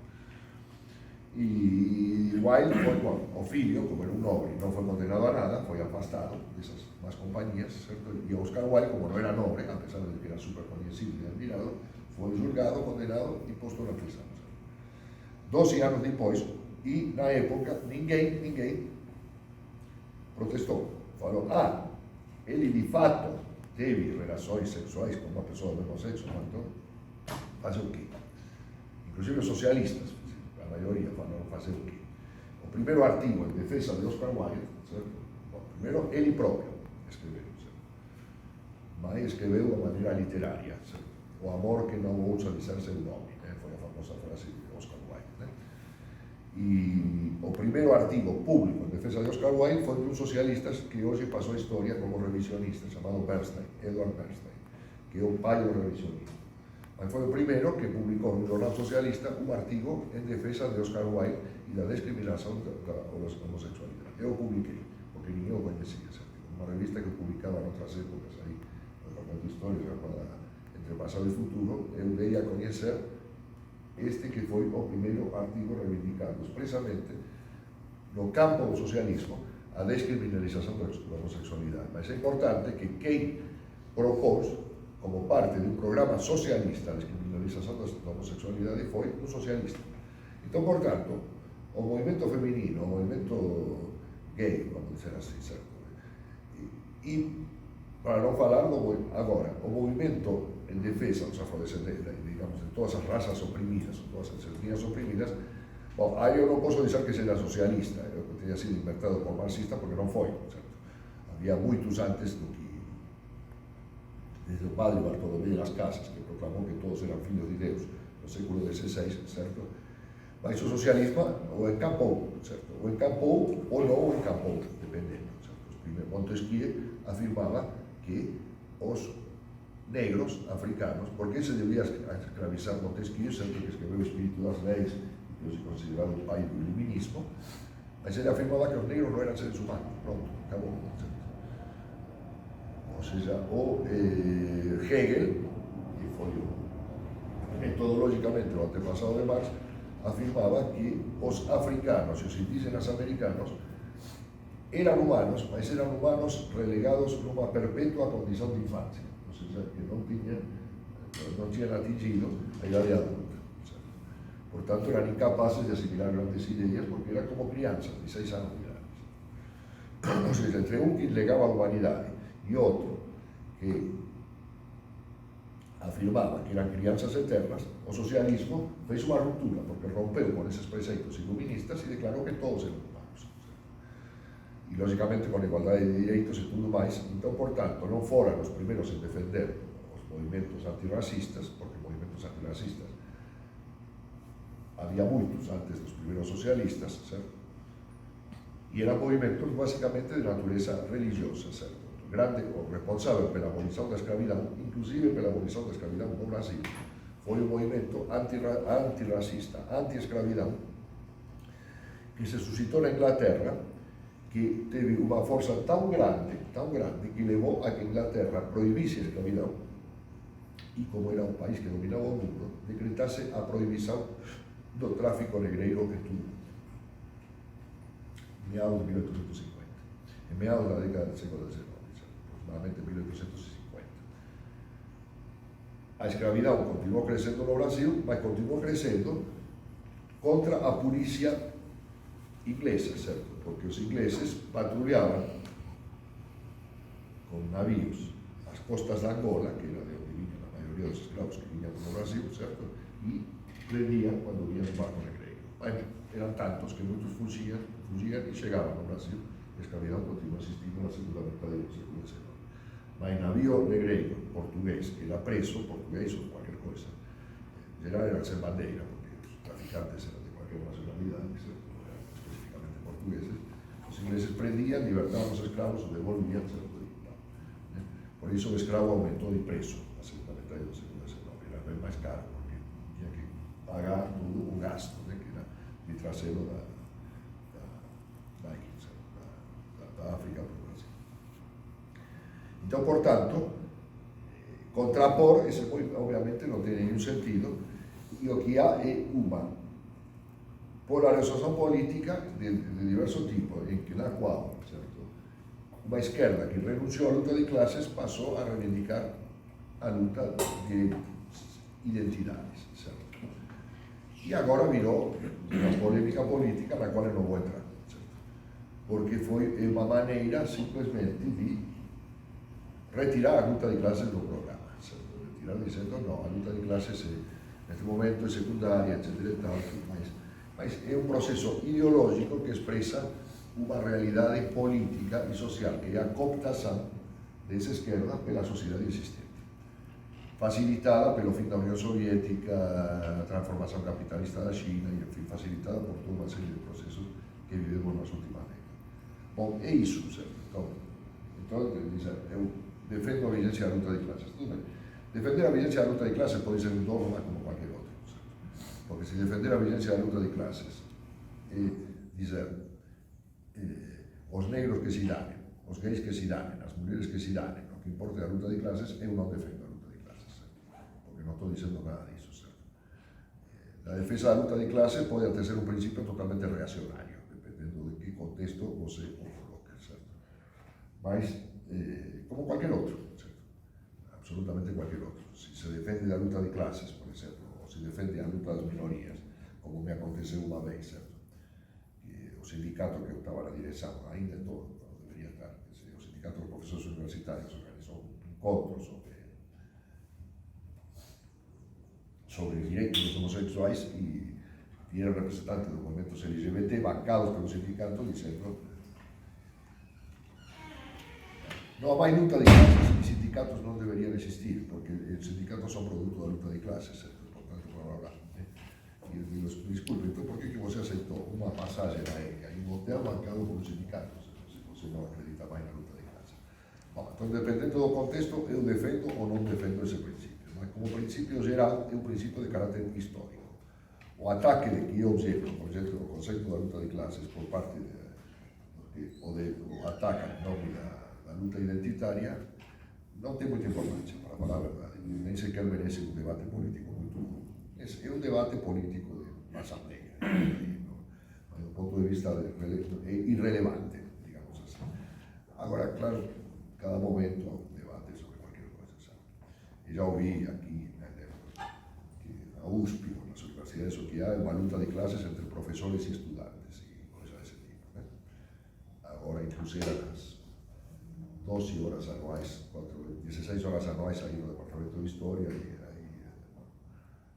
E Wilde foi, bom, o filho, como era um nobre, não foi condenado a nada, foi afastado dessas más companhias, certo? E Oscar Wilde, como não era nobre, a pesar de que era super conhecido e admirado, foi julgado, condenado e posto na prisão. 12 anos depois, e na época ninguém protestou. Falou, ele de fato teve relações sexuais com uma pessoa do mesmo sexo, então fazer o quê? Inclusive os socialistas, a maioria falaram fazer o quê? O primeiro artigo em defesa de Oscar Wilde, certo? Bom, primeiro ele próprio escreveu, certo? Mas escreveu de maneira literária, certo? O amor que não ousa dizer seu nome, né? Foi a famosa frase de Oscar Wilde, né? E o primeiro artigo público em defesa de Oscar Wilde foi de uns socialistas que hoje passou a história como revisionista, chamado Bernstein, Edward Bernstein, que é o pai do revisionismo. Mas foi o primeiro que publicou no jornal socialista um artigo em defesa de Oscar Wilde e da discriminação da homossexualidade. Eu publiquei, porque ninguém o conhecia, certo? Uma revista que eu publicava em outras épocas, aí, contando histórias, entre passado e futuro, eu dei a conhecer este que foi o primeiro artigo reivindicando expressamente no campo do socialismo a descriminalização da homossexualidade. Mas é importante que quem propôs, como parte de um programa socialista, a descriminalização da homossexualidade foi um socialista. Então, portanto, o movimento feminino, o movimento gay, vamos dizer assim, certo? E para não falar agora, o movimento em defesa dos afrodescendentes, digamos, de todas as raças oprimidas, todas as etnias oprimidas, bom, aí eu não posso dizer que seja socialista, eu tenha sido inventado por marxista porque não foi, certo? Havia muitos antes do que, desde o padre Bartolomé de las Casas, que proclamou que todos eram filhos de Deus no século XVI, certo? Mas o socialismo o encampou, certo? O encampou ou não o encampou, dependendo, certo? Montesquieu afirmava que os negros africanos, porque se devia escravizar Montesquieu, certo? Que escreveu o Espírito das Leis, que hoje é considerado o pai do iluminismo, mas ele afirmava que os negros não eram seres humanos, pronto, acabou, certo? Ou seja, o Hegel, que foi metodologicamente o antepassado de Marx, afirmava que os africanos e os indígenas americanos eram humanos, mas eram humanos relegados numa perpétua condição de infância, ou seja, que não tinham atingido a idade adulta. Certo? Portanto, eram incapazes de assimilar grandes ideias porque eram como crianças de 6 anos de idade. Ou seja, entre um que negava a humanidade e outro que afirmava que eram crianças eternas, o socialismo fez uma ruptura, porque rompeu com esses preceitos iluministas e declarou que todos eram humanos. E, logicamente, com igualdade de direitos e tudo mais. Então, portanto, não foram os primeiros em defender os movimentos antirracistas, porque movimentos antirracistas havia muitos antes dos primeiros socialistas, certo? E eram movimentos, basicamente, de natureza religiosa, certo? Grande, o responsável pela abolição da escravidão, inclusive pela abolição da escravidão no Brasil, foi um movimento antirracista, anti-escravidão, que se suscitou na Inglaterra, que teve uma força tão grande, que levou a que a Inglaterra proibisse a escravidão, e como era um país que dominava o mundo, decretasse a proibição do tráfico negreiro em todo o mundo. Em meados de 1850, em meados da década do século XIX. Aproximadamente 1850. A escravidão continuou crescendo no Brasil, mas continuou crescendo contra a polícia inglesa, certo? Porque os ingleses patrulhavam com navios as costas de Angola, que era de onde vinham a maioria dos escravos que vinham no Brasil, certo? E prendiam quando vinham no barco negreiro. Mas eram tantos que muitos fugiam e chegavam no Brasil. A escravidão continua existindo na segunda metade do século XIX. Mas navio negreiro português que era preso, português ou qualquer coisa, geral era sem bandeira, porque os traficantes eram de qualquer nacionalidade, certo? Não eram especificamente portugueses. portugueses, os ingleses prendiam, libertavam os escravos, os devolviam, certo? Por isso o escravo aumentou de preço na segunda metade do século XIX, era bem mais caro, porque tinha que pagar todo o gasto, né, que era de trazê-lo da África para o Brasil. Então, portanto, contrapor, isso obviamente não tem nenhum sentido, e o que há é uma polarização política de diverso tipo, na qual, certo, uma esquerda que renunciou à luta de classes passou a reivindicar a luta de identidades, certo? E agora virou uma polêmica política na qual eu não vou entrar, certo? Porque foi uma maneira simplesmente de retirar a luta de classes do programa, certo? Retirar dizendo, não, a luta de classes neste momento é secundária, etc. E tal, mas é um processo ideológico que expressa uma realidade política e social, que é a cooptação dessa esquerda pela sociedade existente, facilitada pelo fim da União Soviética, a transformação capitalista da China, e enfim, facilitada por toda uma série de processos que vivemos nas últimas décadas. Bom, é isso, certo? Então eu defendo a vigência da luta de classes. Tudo bem. Defender a vigência da luta de classes pode ser um dogma como qualquer outro, certo? Porque se defender a vigência da luta de classes é dizer os negros que se danem, os gays que se danem, as mulheres que se danem, o que importa é a luta de classes, eu não defendo a luta de classes, certo? Porque não estou dizendo nada disso, certo? A defesa da luta de classes pode até ser um princípio totalmente reacionário, dependendo de que contexto você o coloca, certo? Mas, como qualquer outro, certo? Absolutamente qualquer outro. Se se defende a luta de classes, por exemplo, ou se defende a luta das minorias, como me aconteceu uma vez, certo? O sindicato que eu estava na direção, ainda estou, não deveria estar, o sindicato dos professores universitários organizou um encontro sobre os direitos dos homossexuais e vieram representantes dos movimentos LGBT bancados pelo sindicato dizendo não há mais luta de classes e sindicatos não deveriam existir, porque os sindicatos são produto da luta de classes, certo? Portanto, blá, blá, blá. E eu digo, desculpe, então por que você aceitou uma passagem aérea em um hotel bancado por sindicatos, se você não acredita mais na luta de classes? Bom, então, dependendo do contexto, eu defendo ou não defendo esse princípio. Mas, como princípio geral, é um princípio de caráter histórico. O ataque de que é objeto, por exemplo, o conceito da luta de classes por parte o atacam em nome da luta identitária, não tem muita importância, para falar a verdade. Nem sequer merece um debate político muito. É um debate político de assembleia. Do ponto de vista irrelevante, digamos assim. Agora, claro, cada momento há um debate sobre qualquer coisa, sabe? E já ouvi aqui, que a USP, ou nas universidades, o que há é uma luta de classes entre professores e estudantes, e coisas desse tipo, né? Agora, inclusive, as 12 horas anuais, 16 horas anuais aí no Departamento de História, e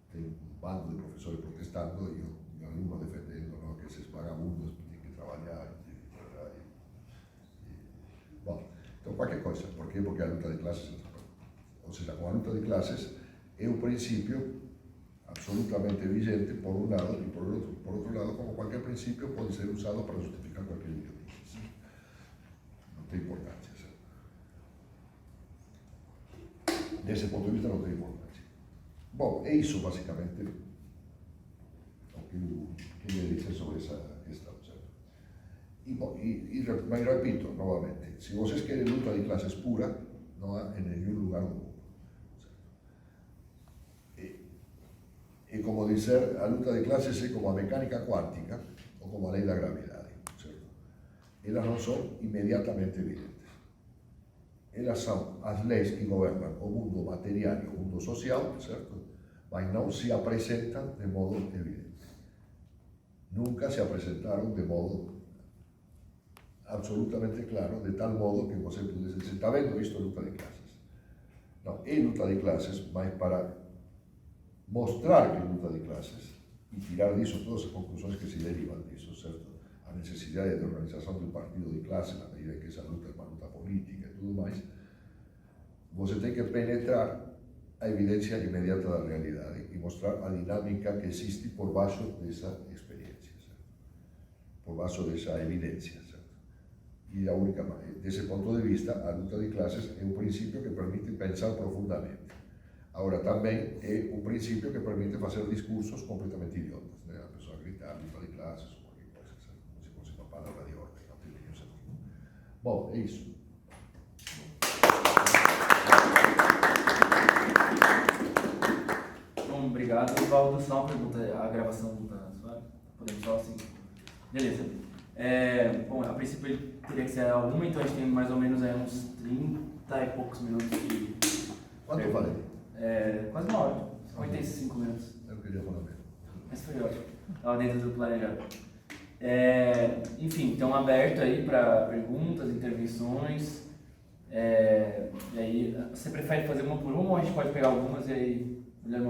tem um bando de professores protestando e o aluno defendendo, não, que esses vagabundos têm que trabalhar. Bom, então qualquer coisa. Por quê? Porque a luta de classes, ou seja, a luta de classes é um princípio absolutamente vigente, por um lado, e por outro lado, como qualquer princípio, pode ser usado para justificar qualquer idiotice. Não tem importância. Desse ponto de vista, não tem importância. Bom, é isso basicamente o que eu queria dizer sobre essa questão. Mas repito novamente, se vocês querem luta de classes pura, não há em nenhum lugar do mundo. E como dizer, a luta de classes é como a mecânica quântica ou como a lei da gravidade. Certo? Elas não são imediatamente evidentes. Elas são as leis que governam o mundo material e o mundo social, certo? Mas não se apresentam de modo evidente. Nunca se apresentaram de modo absolutamente claro, de tal modo que você pudesse dizer, está vendo, isto é luta de classes. Não, é luta de classes, mas para mostrar que é luta de classes e tirar disso todas as conclusões que se derivam disso, certo? A necessidade de organização de um partido de classe, na medida que essa luta é uma luta política e tudo mais, você tem que penetrar a evidência imediata da realidade e mostrar a dinâmica que existe por baixo dessa experiência. Certo? por baixo dessa evidência. Certo? E a única, desse ponto de vista, a luta de classes é um princípio que permite pensar profundamente. Agora, também é um princípio que permite fazer discursos completamente idiotas, né? A pessoa gritar luta de classes ou qualquer coisa, certo? Como se fosse uma palavra de ordem, não tem nenhum sentido. Bom, é isso. Bom, obrigado. Osvaldo, só uma pergunta, a gravação da sua, podemos só assim? Beleza. Bom, a princípio ele teria que ser a 1, então a gente tem mais ou menos aí uns 30 e poucos minutos de... Quanto eu falei? Quase uma hora, 55 minutos. Eu queria falar mesmo. Mas foi ótimo, estava dentro do planejado. Enfim, então aberto aí para perguntas, intervenções. E aí, você prefere fazer uma por uma ou a gente pode pegar algumas e aí...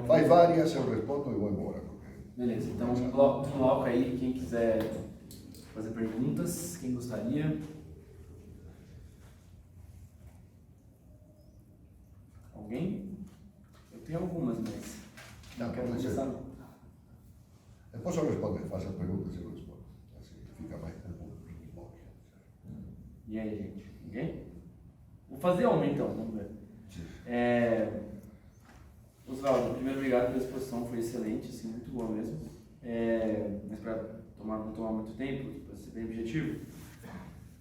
Vai várias, eu respondo e vou embora. Porque... Beleza, então um bloco aí, quem quiser fazer perguntas, quem gostaria. Alguém? Eu tenho algumas, mas não quero pode ser. começar. Eu posso responder, faça perguntas e eu respondo. Assim fica mais mínimo. E aí, gente? Ninguém? Vou fazer uma então, vamos ver. Osvaldo, primeiro obrigado pela exposição, foi excelente, assim, muito boa mesmo. Mas para não tomar muito tempo, para ser bem objetivo,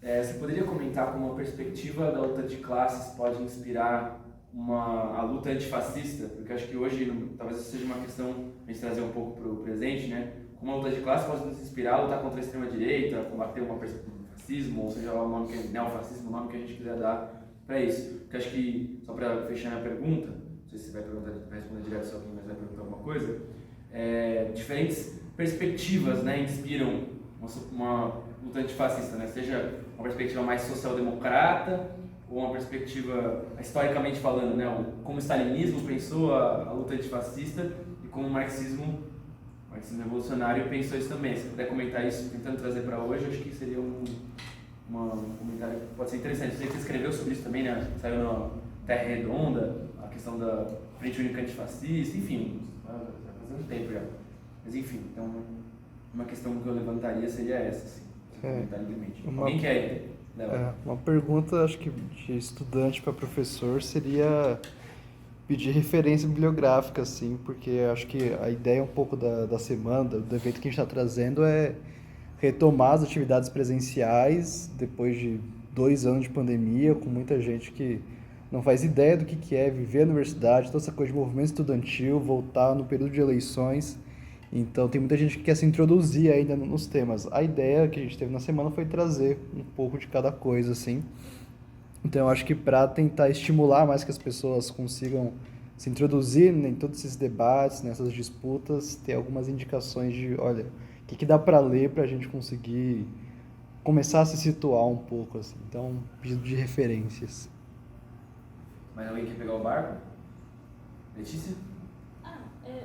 você poderia comentar como a perspectiva da luta de classes pode inspirar a luta antifascista? Porque acho que hoje talvez isso seja uma questão a gente trazer um pouco para o presente, né? Como a luta de classes pode nos inspirar a lutar contra a extrema-direita, combater um fascismo, ou seja, o nome que é neofascismo, o nome que a gente quiser dar para isso. Porque acho que, só para fechar minha pergunta, não sei se você vai responder direto se alguém mais vai perguntar alguma coisa, diferentes perspectivas, né, inspiram uma luta antifascista, né? Seja uma perspectiva mais social-democrata ou uma perspectiva, historicamente falando, né, como o stalinismo pensou a luta antifascista e como o marxismo revolucionário pensou isso também. Se puder comentar isso, tentando trazer para hoje, acho que seria um comentário que pode ser interessante. Eu sei que você escreveu sobre isso também, né? Saiu na Terra Redonda, a questão da Frente Única Antifascista, enfim, vai fazer um tempo já. Mas enfim, então uma questão que eu levantaria seria essa, assim, comentar livremente. Alguém quer? Uma pergunta, acho que de estudante para professor seria pedir referência bibliográfica, assim, porque acho que a ideia um pouco da semana, do evento que a gente está trazendo é retomar as atividades presenciais depois de 2 anos de pandemia, com muita gente que não faz ideia do que é viver a universidade, toda essa coisa de movimento estudantil, voltar no período de eleições. Então, tem muita gente que quer se introduzir ainda nos temas. A ideia que a gente teve na semana foi trazer um pouco de cada coisa, assim. Então, eu acho que para tentar estimular mais que as pessoas consigam se introduzir em todos esses debates, nessas disputas, ter algumas indicações de, olha, o que dá para ler para a gente conseguir começar a se situar um pouco, assim. Então, pedido de referências. Mais alguém quer pegar o barco? Letícia?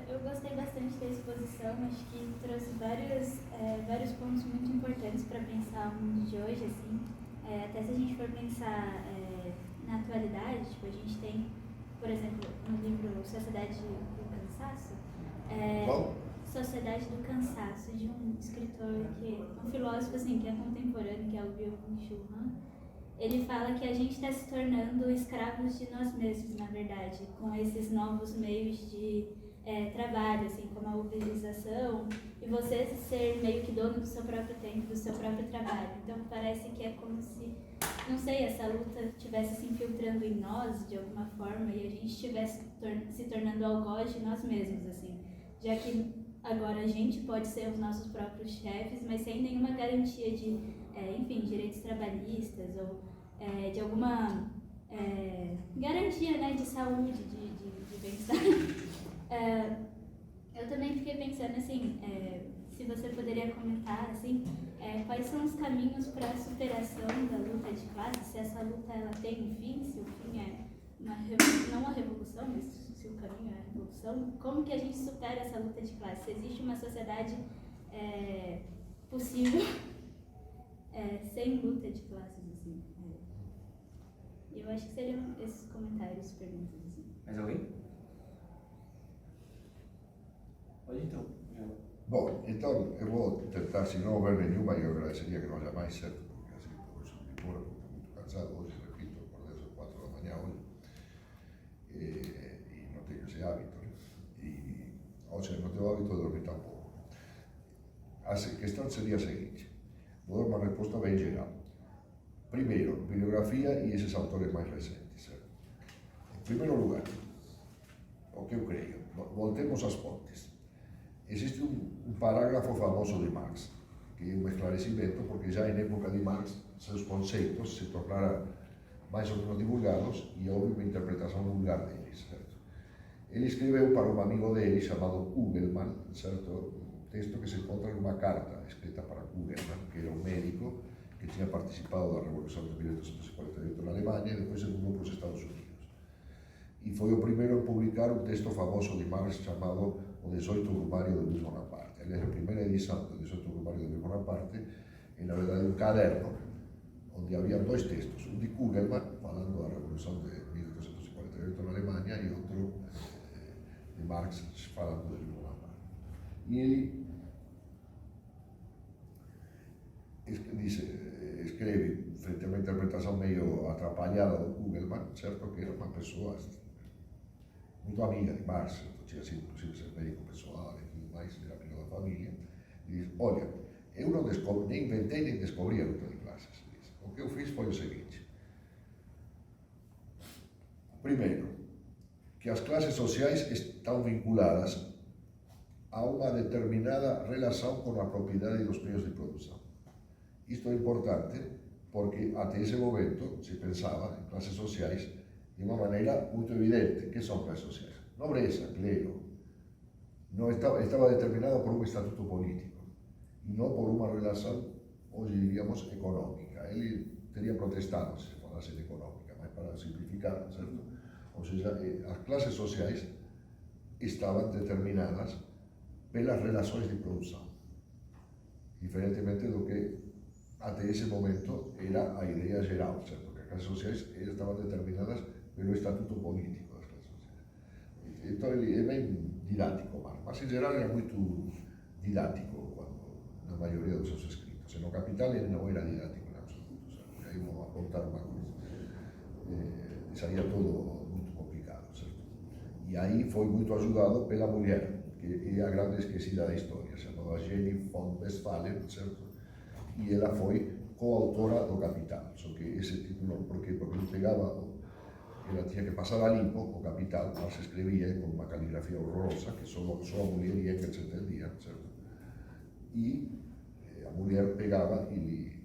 Eu gostei bastante da exposição, acho que trouxe vários pontos muito importantes para pensar o mundo de hoje, assim. Até se a gente for pensar na atualidade, tipo, a gente tem, por exemplo, no livro Sociedade do Cansaço, Sociedade do Cansaço, de um escritor, um filósofo assim, que é contemporâneo, que é o Byung-Chul Han. Ele fala que a gente está se tornando escravos de nós mesmos, na verdade, com esses novos meios de trabalho, assim, como a uberização, e você ser meio que dono do seu próprio tempo, do seu próprio trabalho. Então parece que é como se, não sei, essa luta estivesse se infiltrando em nós de alguma forma e a gente estivesse se tornando algoz de nós mesmos, assim, já que agora a gente pode ser os nossos próprios chefes, mas sem nenhuma garantia de, enfim, direitos trabalhistas ou de alguma garantia, né, de saúde, de bem-estar. Eu também fiquei pensando assim, se você poderia comentar assim, quais são os caminhos para a superação da luta de classe, se essa luta ela tem um fim, se o fim é não uma revolução, mas se o caminho é a revolução, como que a gente supera essa luta de classe? Se existe uma sociedade possível sem luta de classes, assim. Eu acho que seriam esses comentários, perguntas, assim. Mais alguém? Pode então. Bom, então eu vou tentar, se não houver nenhuma, eu agradeceria que não haja mais, certo? Porque assim depois eu me embora, porque estou muito cansado hoje, repito, acordei às 4 da manhã hoje e não tenho esse hábito, né? Ou seja, não tenho o hábito de dormir tão pouco. A questão seria a seguinte, vou dar uma resposta bem geral. Primeiro, bibliografia e esses autores mais recentes, certo? Em primeiro lugar, o que eu creio, voltemos às fontes. Existe um parágrafo famoso de Marx, que é um esclarecimento, porque já em época de Marx seus conceitos se tornaram mais ou menos divulgados e houve uma interpretação vulgar deles, certo? Ele escreveu para um amigo dele chamado Kugelmann, certo? Um texto que se encontra em uma carta escrita para Kugelmann, que era um médico que tinha participado da Revolução de 1848 na Alemanha e depois se mudou para os Estados Unidos. E foi o primeiro a publicar um texto famoso de Marx chamado O 18 Brumário de Luis Bonaparte. Aliás, a primeira edição do 18 Brumário de Luis Bonaparte é, na verdade, um caderno onde havia dois textos, um de Kugelmann, falando da Revolução de 1848 na Alemanha, e outro de Marx, falando de Luis Bonaparte. E ele escreve, frente a uma interpretação meio atrapalhada do Kugelmann, certo? Que era uma pessoa muito amiga de Marx, tinha sido inclusive seu médico pessoal e tudo mais, era amigo da família, e diz, olha, eu não descobri, nem inventei nem descobri a luta de classes. Diz. O que eu fiz foi o seguinte. Primeiro, que as classes sociais estão vinculadas a uma determinada relação com a propriedade dos meios de produção. Isto é importante porque até esse momento se pensava em classes sociais de uma maneira muito evidente. Que são classes sociais? Nobreza, clero. Não estava determinada por um estatuto político e não por uma relação, hoje diríamos, econômica. Ele teria protestado se falasse de econômica, mas para simplificar, certo? Ou seja, as classes sociais estavam determinadas pelas relações de produção, diferentemente do que até esse momento era a ideia geral, certo? Que as classes sociais estavam determinadas pelo estatuto político das classes sociais. Então ele é bem didático, mas em geral era muito didático na maioria dos seus escritos. No Capital ele não era didático em absoluto, certo? Aí vou apontar uma coisa. Saía todo muito complicado, certo? E aí foi muito ajudado pela mulher, que é a grande esquecida da história, chamada Jenny von Westphalen, certo? E ela foi coautora do Capital, só que esse título, porque ele pegava, ela tinha que passar a limpo o Capital, mas se escrevia com uma caligrafia horrorosa, que só a mulher e Engels entendiam, certo? E a mulher pegava e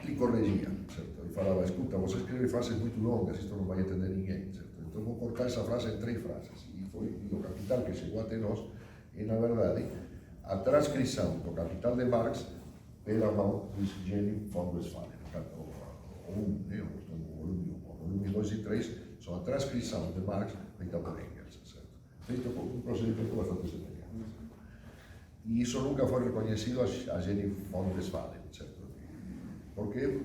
lhe corrigia, certo? E falava, escuta, você escreve frases muito longas, isto não vai entender ninguém, certo? Então vou cortar essa frase em 3 frases. E foi o Capital que chegou até nós, e na verdade, a transcrição do Capital de Marx pela mão de Jenny von Westphalen. O volume 2 e 3 são a transcrição de Marx feita por Engels, certo? Feito por um procedimento bastante semelhante. E isso nunca foi reconhecido a Jenny von Westphalen, certo? Porque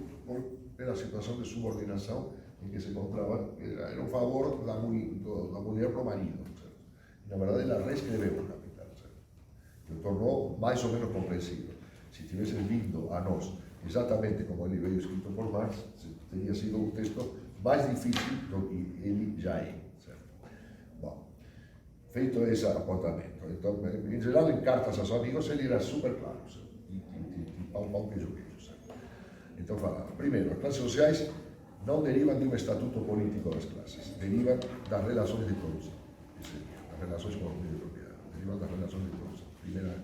pela situação de subordinação em que se encontrava, era um favor da mulher para o marido, certo? E, na verdade, ela reescreveu o Capital, certo? Que o tornou mais ou menos compreensível. Se tivesse vindo a nós exatamente como ele veio escrito por Marx, teria sido um texto mais difícil do que ele já é, certo? Bom, feito esse apontamento, então, em geral, em cartas aos amigos, ele era super claro, certo? E pão queijo, certo? Então, falava, primeiro, as classes sociais não derivam de um estatuto político das classes, derivam das relações de produção, das relações com o meio de propriedade, derivam das relações de produção, primeira.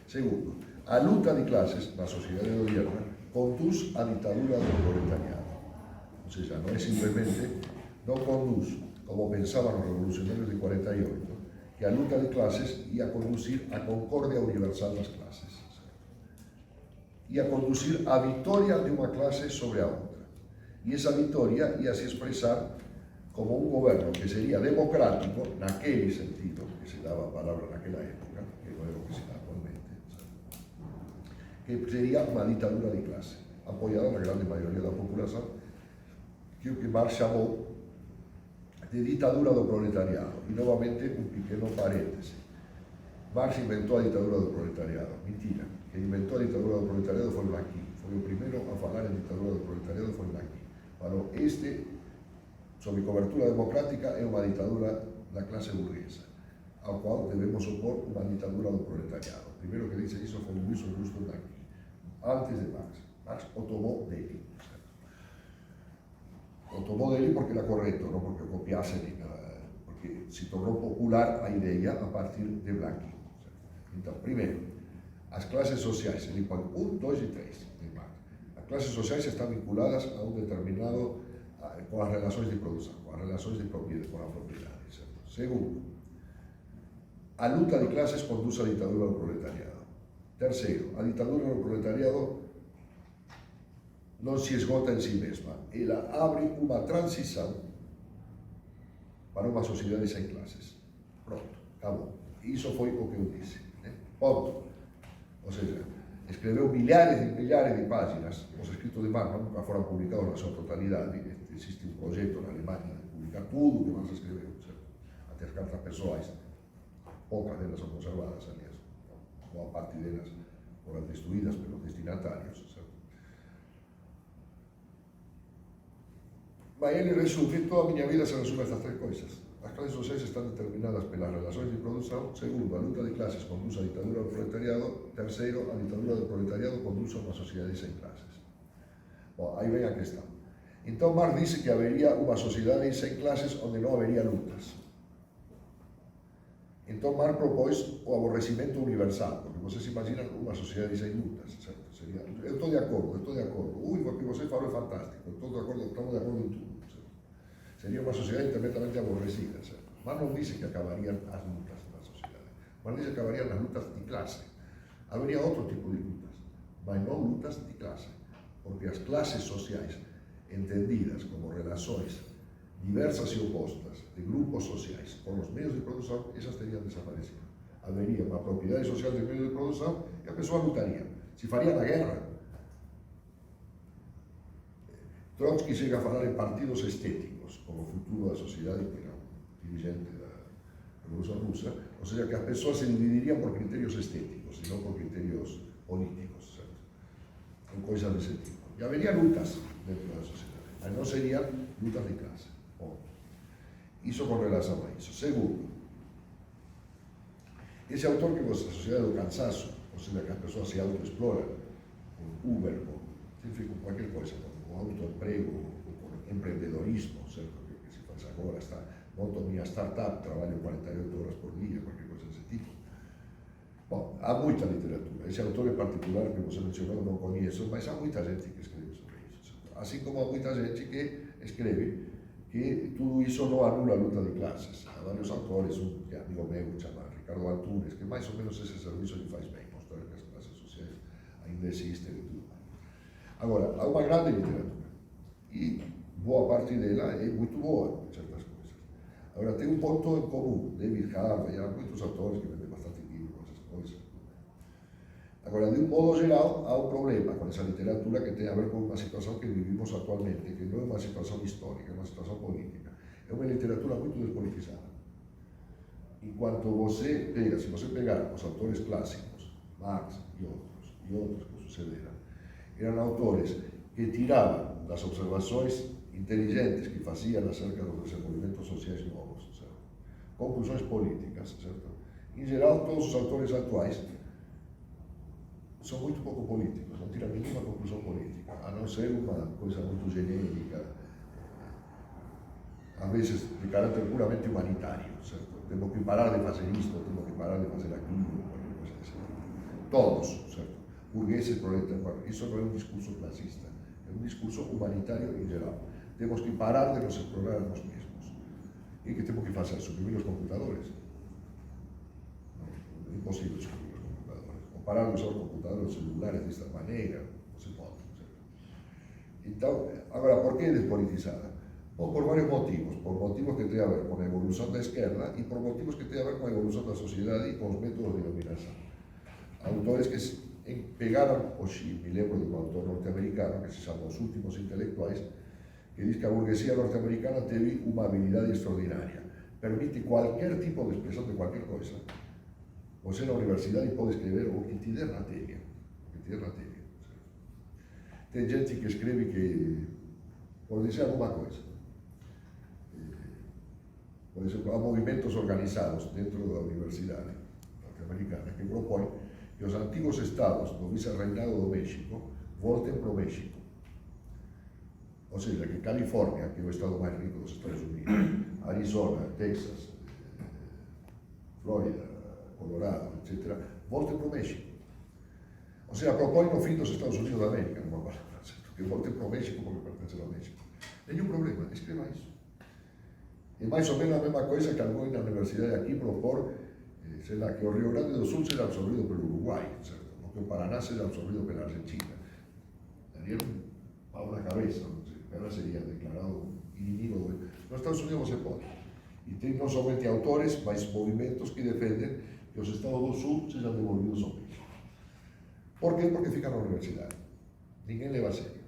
Segundo, a luta de classes na sociedade moderna conduz à ditadura do proletariado. Ou seja, não é simplesmente, não conduz, como pensavam os revolucionários de 48, que a luta de classes ia conduzir à concórdia universal das classes. Ia conduzir à vitória de uma classe sobre a outra. E essa vitória ia se expressar como um governo que seria democrático, naquele sentido, que se dava a palavra naquela época, que não é o que se dá atualmente, que seria uma ditadura de classe, apoiada na grande maioria da população, que o que Marx chamou de ditadura do proletariado. E, novamente, um pequeno parêntese. Marx inventou a ditadura do proletariado. Mentira. Quem inventou a ditadura do proletariado foi Blanqui. Foi o primeiro a falar em ditadura do proletariado, foi Blanqui. Falou, sob cobertura democrática, é uma ditadura da classe burguesa, ao qual devemos opor uma ditadura do proletariado. O primeiro que disse isso foi Luiz Augusto Blanqui, antes de Marx. Marx o tomou dele. O tomou dele porque era correto, não porque o copiasse ni nada, porque se tornou popular a ideia a partir de Blanqui. Então, primeiro, as classes sociais, ele põe 1, 2 e 3 de Marx. As classes sociais estão vinculadas a um determinado, com as relações de produção, com as relações de propriedade, com a propriedade. Certo? Segundo, a luta de classes conduz à ditadura do proletariado. Terceiro, a ditadura do proletariado não se esgota em si mesma, ela abre uma transição para uma sociedade sem classes. Pronto, acabou. Isso foi o que eu disse. Né? Ponto. Ou seja, escreveu milhares e milhares de páginas, os escritos de Marx nunca foram publicados na sua totalidade. Existe um projeto na Alemanha de publicar tudo o que Marx escreveu, certo? Até as cartas pessoais, poucas delas são conservadas, aliás, boa parte delas foram destruídas pelos destinatários, certo? Mas ele resume, toda a minha vida se resume a estas três coisas. As classes sociais estão determinadas pelas relações de produção. Segundo, a luta de classes conduz à ditadura do proletariado. Terceiro, a ditadura do proletariado conduz a uma sociedade sem classes. Bom, aí vem a questão. Então Marx disse que haveria uma sociedade sem classes onde não haveria lutas. Então Marx propôs o aborrecimento universal, porque vocês imaginam uma sociedade sem lutas, certo? Seria, eu estou de acordo. Ui, o que você falou é fantástico, estou de acordo, estamos de acordo em tudo. Seria uma sociedade completamente aborrecida. Certo? Marx não disse que acabariam as lutas na sociedade. Marx disse que acabariam as lutas de classe. Haveria outro tipo de lutas, mas não lutas de classe. Porque as classes sociais, entendidas como relações diversas e opostas de grupos sociais com os meios de produção, essas teriam desaparecido. Haveria uma propriedade social de meios de produção e a pessoa lutaria. Se faria na guerra. Trotsky chega a falar em partidos estéticos, como futuro da sociedade, que era um dirigente da Revolução Russa, ou seja, que as pessoas se dividiriam por critérios estéticos, e não por critérios políticos, certo? Em coisas desse tipo. E haveria lutas dentro da sociedade, mas não seriam lutas de classe. Bom, isso com relação a isso. Segundo, esse autor que você, a sociedade do cansaço, ou seja, que as pessoas se autoexploram, com Uber, enfim, com qualquer coisa, com autoemprego, com empreendedorismo, certo? Que se faz agora, monto minha startup, trabalho 48 horas por dia, qualquer coisa desse tipo. Bom, há muita literatura. Esse autor em particular que você mencionou eu não conheço, mas há muita gente que escreve sobre isso. Certo? Assim como há muita gente que escreve que tudo isso não anula a luta de classes. Há vários autores, um que é amigo meu, chama Ricardo Antunes, que mais ou menos esse serviço lhe faz bem, mostrar que as classes sociais ainda existem e tudo mais. Agora, há uma grande literatura e boa parte dela é muito boa em certas coisas. Agora, tem um ponto em comum. David Harvey, há muitos autores que vendem bastante livro com essas coisas. Agora, de um modo geral, há um problema com essa literatura que tem a ver com uma situação que vivimos atualmente, que não é uma situação histórica, é uma situação política. É uma literatura muito despolitizada. Enquanto você pega, se você pegar os autores clássicos, Marx e outros que sucederam, eram autores que tiravam das observações inteligentes que faziam acerca dos desenvolvimentos sociais novos, certo? Conclusões políticas, certo? Em geral, todos os autores atuais são muito pouco políticos, não tiram nenhuma conclusão política, a não ser uma coisa muito genérica, às vezes de caráter puramente humanitário, certo? Temos que parar de fazer isto, temos que parar de fazer aquilo, qualquer coisa desse tipo. Todos, certo? Burgueses, proletariados, isso não é um discurso classista, é um discurso humanitário em geral. Temos que parar de nos explorar a nós mesmos. E que temos que fazer? Suprimir os computadores? Não, é impossível suprimir os computadores. Ou parar de usar os computadores celulares desta maneira, não se pode. Certo? Então, agora, por que é despolitizada? Bom, por vários motivos. Por motivos que têm a ver com a evolução da esquerda e por motivos que têm a ver com a evolução da sociedade e com os métodos de dominação. Autores que pegaram o chip, me lembro de um autor norte-americano que se chama Os Últimos Intelectuais, que diz que a burguesia norte-americana teve uma habilidade extraordinária. Permite qualquer tipo de expressão de qualquer coisa, Você na universidade pode escrever o que te der na telha. O que te der na telha. Tem gente que escreve que, por dizer alguma coisa, por exemplo, há movimentos organizados dentro da universidade norte-americana que propõem que os antigos estados do vice-reinado do México voltem para o México. Ou seja, que Califórnia, que é o estado mais rico dos Estados Unidos, Arizona, Texas, Flórida, Colorado, etc., voltem para o México. Ou seja, propõem o fim dos Estados Unidos da América, numa palavra, que voltem para o México porque pertencem ao México. Nenhum problema, escreva isso. É mais ou menos a mesma coisa que alguém na universidade aqui propor, sei lá, que o Rio Grande do Sul seja absorvido pelo Uruguai, certo? Ou que o Paraná seja absorvido pela Argentina. Daria um pau na cabeça, não sei. Ela seria declarado inimigo do... Nos Estados Unidos você pode. E tem não somente autores, mas movimentos que defendem que os Estados do Sul sejam devolvidos ao México. Por quê? Porque fica na universidade. Ninguém leva a sério.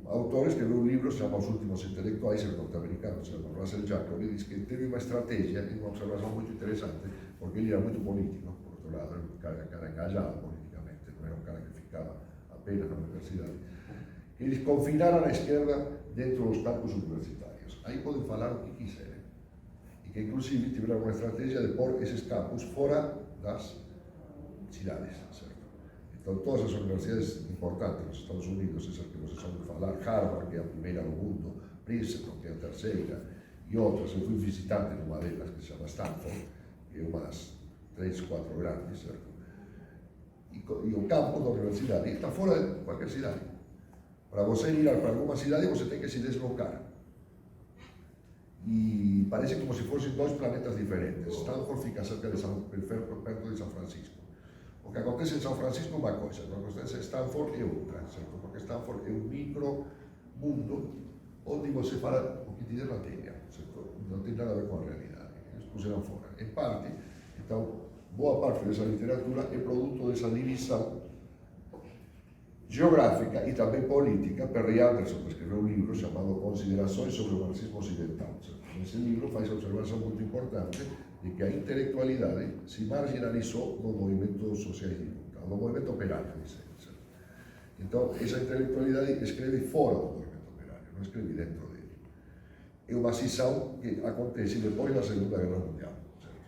Autor escreveu um livro, se chama Os Últimos Intelectuais, el norte-americano, se chama Russell Jacob, e diz que teve uma estratégia e uma observação muito interessante, porque ele era muito político, por outro lado, era um cara engajado politicamente, não era um cara que ficava apenas na universidade. Eles confinaram a esquerda dentro dos campos universitários. Aí podem falar o que quiserem. E que, inclusive, tiveram uma estratégia de pôr esses campos fora das cidades, certo? Então, todas as universidades importantes nos Estados Unidos, essas que vocês ouvem falar, Harvard, que é a primeira do mundo, Princeton, que é a terceira, e outras. Eu fui visitante numa delas, que se chama Stanford, que é uma das 3, 4 grandes, certo? E o campo da universidade está fora de qualquer cidade. Para você ir para alguma cidade, você tem que se deslocar. E parece como se fossem dois planetas diferentes. Stanford fica cerca de perto de São Francisco. O que acontece em São Francisco é uma coisa, o que acontece em Stanford é outra, certo? Porque Stanford é um micro mundo onde você fala o que te der na telha, certo? Não tem nada a ver com a realidade. Eles puseram fora. Em parte, então, boa parte dessa literatura é produto dessa divisão geográfica e também política. Perry Anderson escreveu um livro chamado Considerações sobre o Marxismo Ocidental. Nesse livro faz a observação muito importante de que a intelectualidade se marginalizou no movimento sociais de luta, no movimento operário, certo? Então, essa intelectualidade escreve fora do movimento operário, não escreve dentro dele. É uma cisão que acontece depois da Segunda Guerra Mundial, certo?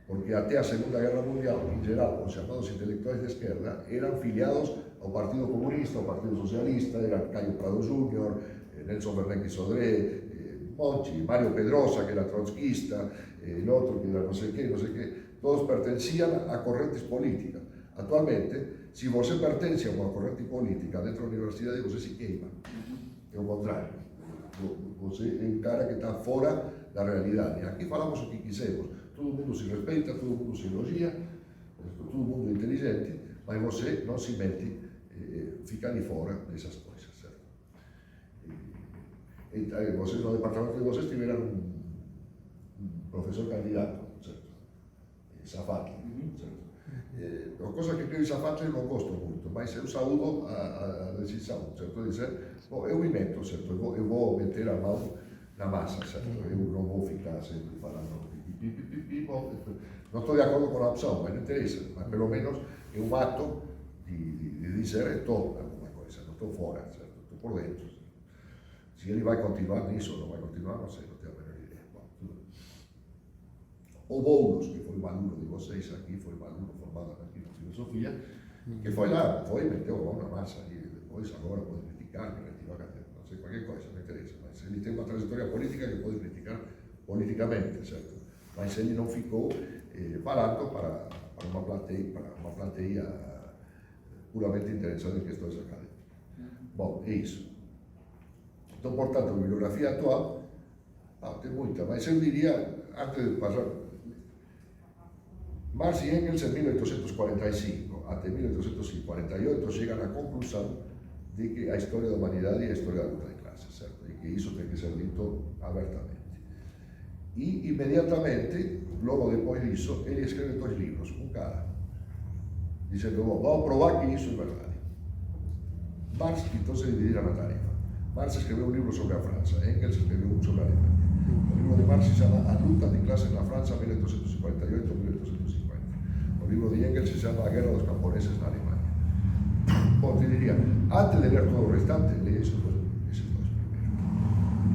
Porque até a Segunda Guerra Mundial, em geral, os chamados intelectuais de esquerda eram filiados ao Partido Comunista, ao Partido Socialista, eram Caio Prado Júnior, Nelson Bernanke Sodré, Monti, Mario Pedrosa, que era trotskista, el otro que era no sé qué, todos pertenciam a correntes políticas. Atualmente, se você pertence a uma corrente política dentro da universidade, você se queima. É o contrário. Você é um cara que está fora da realidade. Aqui falamos o que quisermos. Todo mundo se respeita, todo mundo se elogia, todo mundo é inteligente, mas você não se mete, fica ali fora dessas coisas, certo? E vocês, no departamento de vocês, tiveram um professor candidato, certo? Safatli, certo? Uma coisa que creio em Safatli eu não gosto muito, mas eu saúdo a decisão, certo? De dizer, bom, eu me meto, certo? Eu vou meter a mão na massa, certo? Eu não vou ficar sempre falando pipi, bom, não estou de acordo com a opção, mas não interessa, mas pelo menos é um ato de dizer, estou em alguma coisa, não estou fora, certo? Estou por dentro. Certo? Se ele vai continuar nisso ou não vai continuar, não sei, não tenho a menor ideia. Bom, tudo. O Boulos, que foi um aluno de vocês aqui, foi um aluno formado aqui na filosofia, que foi lá, meteu a mão na massa e depois agora pode criticar, que retirou a cátedra, não sei, qualquer coisa, não interessa, mas ele tem uma trajetória política que pode criticar politicamente, certo? Mas ele não ficou falando para uma plateia puramente interessada em questões acadêmicas. Bom, é isso. Então, portanto, a bibliografia atual, tem muita, mas eu diria, antes de passar, Marx e Engels em 1845 até 1848 chegam à conclusão de que a história da humanidade é a história da luta de classes, certo? E que isso tem que ser dito abertamente. E, imediatamente, logo depois disso, ele escreve 2 livros, um cara, dizendo, vamos provar que isso é verdade. Marx, então, se dividirá na tarefa. Marx escreveu un libro sobre a França, Engels escreveu un sobre a Alemanha. O libro de Marx se chama A luta de clases na França 1848-1850. O libro de Engels se chama A guerra dos camponeses na Alemanha. Bom, te diría, antes de ler todo o restante, leia esos dos primeiros.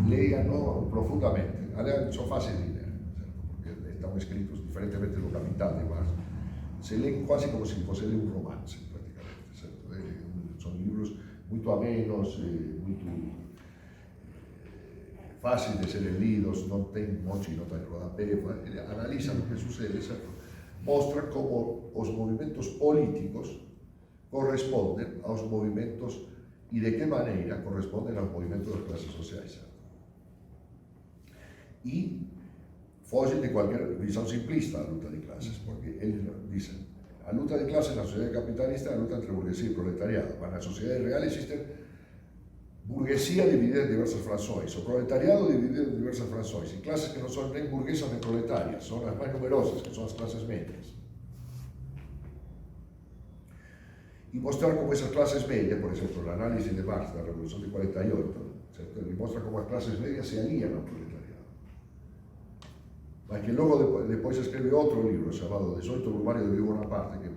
Leia-no profundamente. Aliás, son fáciles de ler, ¿cierto? Porque están escritos diferentemente do Capital de Marx. Se leen quase como se fosse ler un romance, prácticamente, ¿cierto? Son libros muito amenos, muito fáceis de serem lidos, non ten mochi nota de rodapé, analizan o que sucede, ¿cierto? Mostran como os movimentos políticos corresponden aos movimentos e de que maneira corresponden aos movimentos das clases sociais, ¿cierto? E fogen de cualquier visión simplista da luta de clases, porque eles dicen a luta de clases na sociedade capitalista é a luta entre burguesía e proletariado, mas na sociedade real existe burguesía dividida en diversas frações, o proletariado dividido en diversas frações, e clases que non son nem burguesas nem proletarias, son as máis numerosas, que son as clases medias. E mostrar como esas clases medias, por exemplo, o análisis de Marx da Revolución de 48, ¿cierto? Ele mostra como as clases medias se alían ao proletariado. Mas que logo depois escreve outro libro chamado 18 Brumario de Bonaparte, que é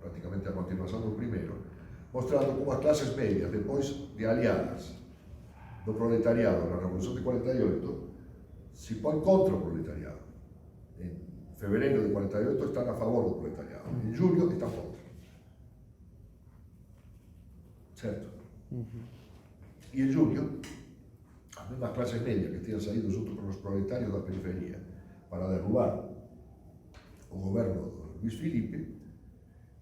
prácticamente a continuación do primeiro, mostrando como as clases medias, depois de aliadas do proletariado na Revolución de 48, se põen contra o proletariado. En fevereiro de 48 están a favor do proletariado, en julio están contra. Certo? E en julio, as mesmas clases medias que tinham saído junto con os proletarios da periferia para derrubar o governo de Luis Filipe,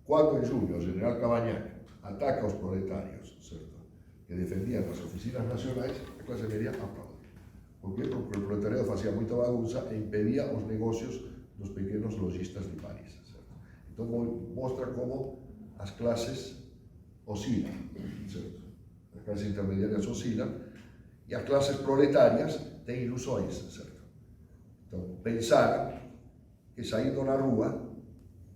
quando en julio o general Cabañac ataca aos proletarios, certo? Que defendían as oficinas nacionais, a clase media aplaude. Por qué? Porque o proletariado facía moita bagunza e impedía os negocios dos pequenos lojistas de París, certo? Entón mostra como as clases oscilan, certo? As clases intermediarias oscilan e as clases proletarias ten ilusões, certo? Entón, pensar que saindo na rúa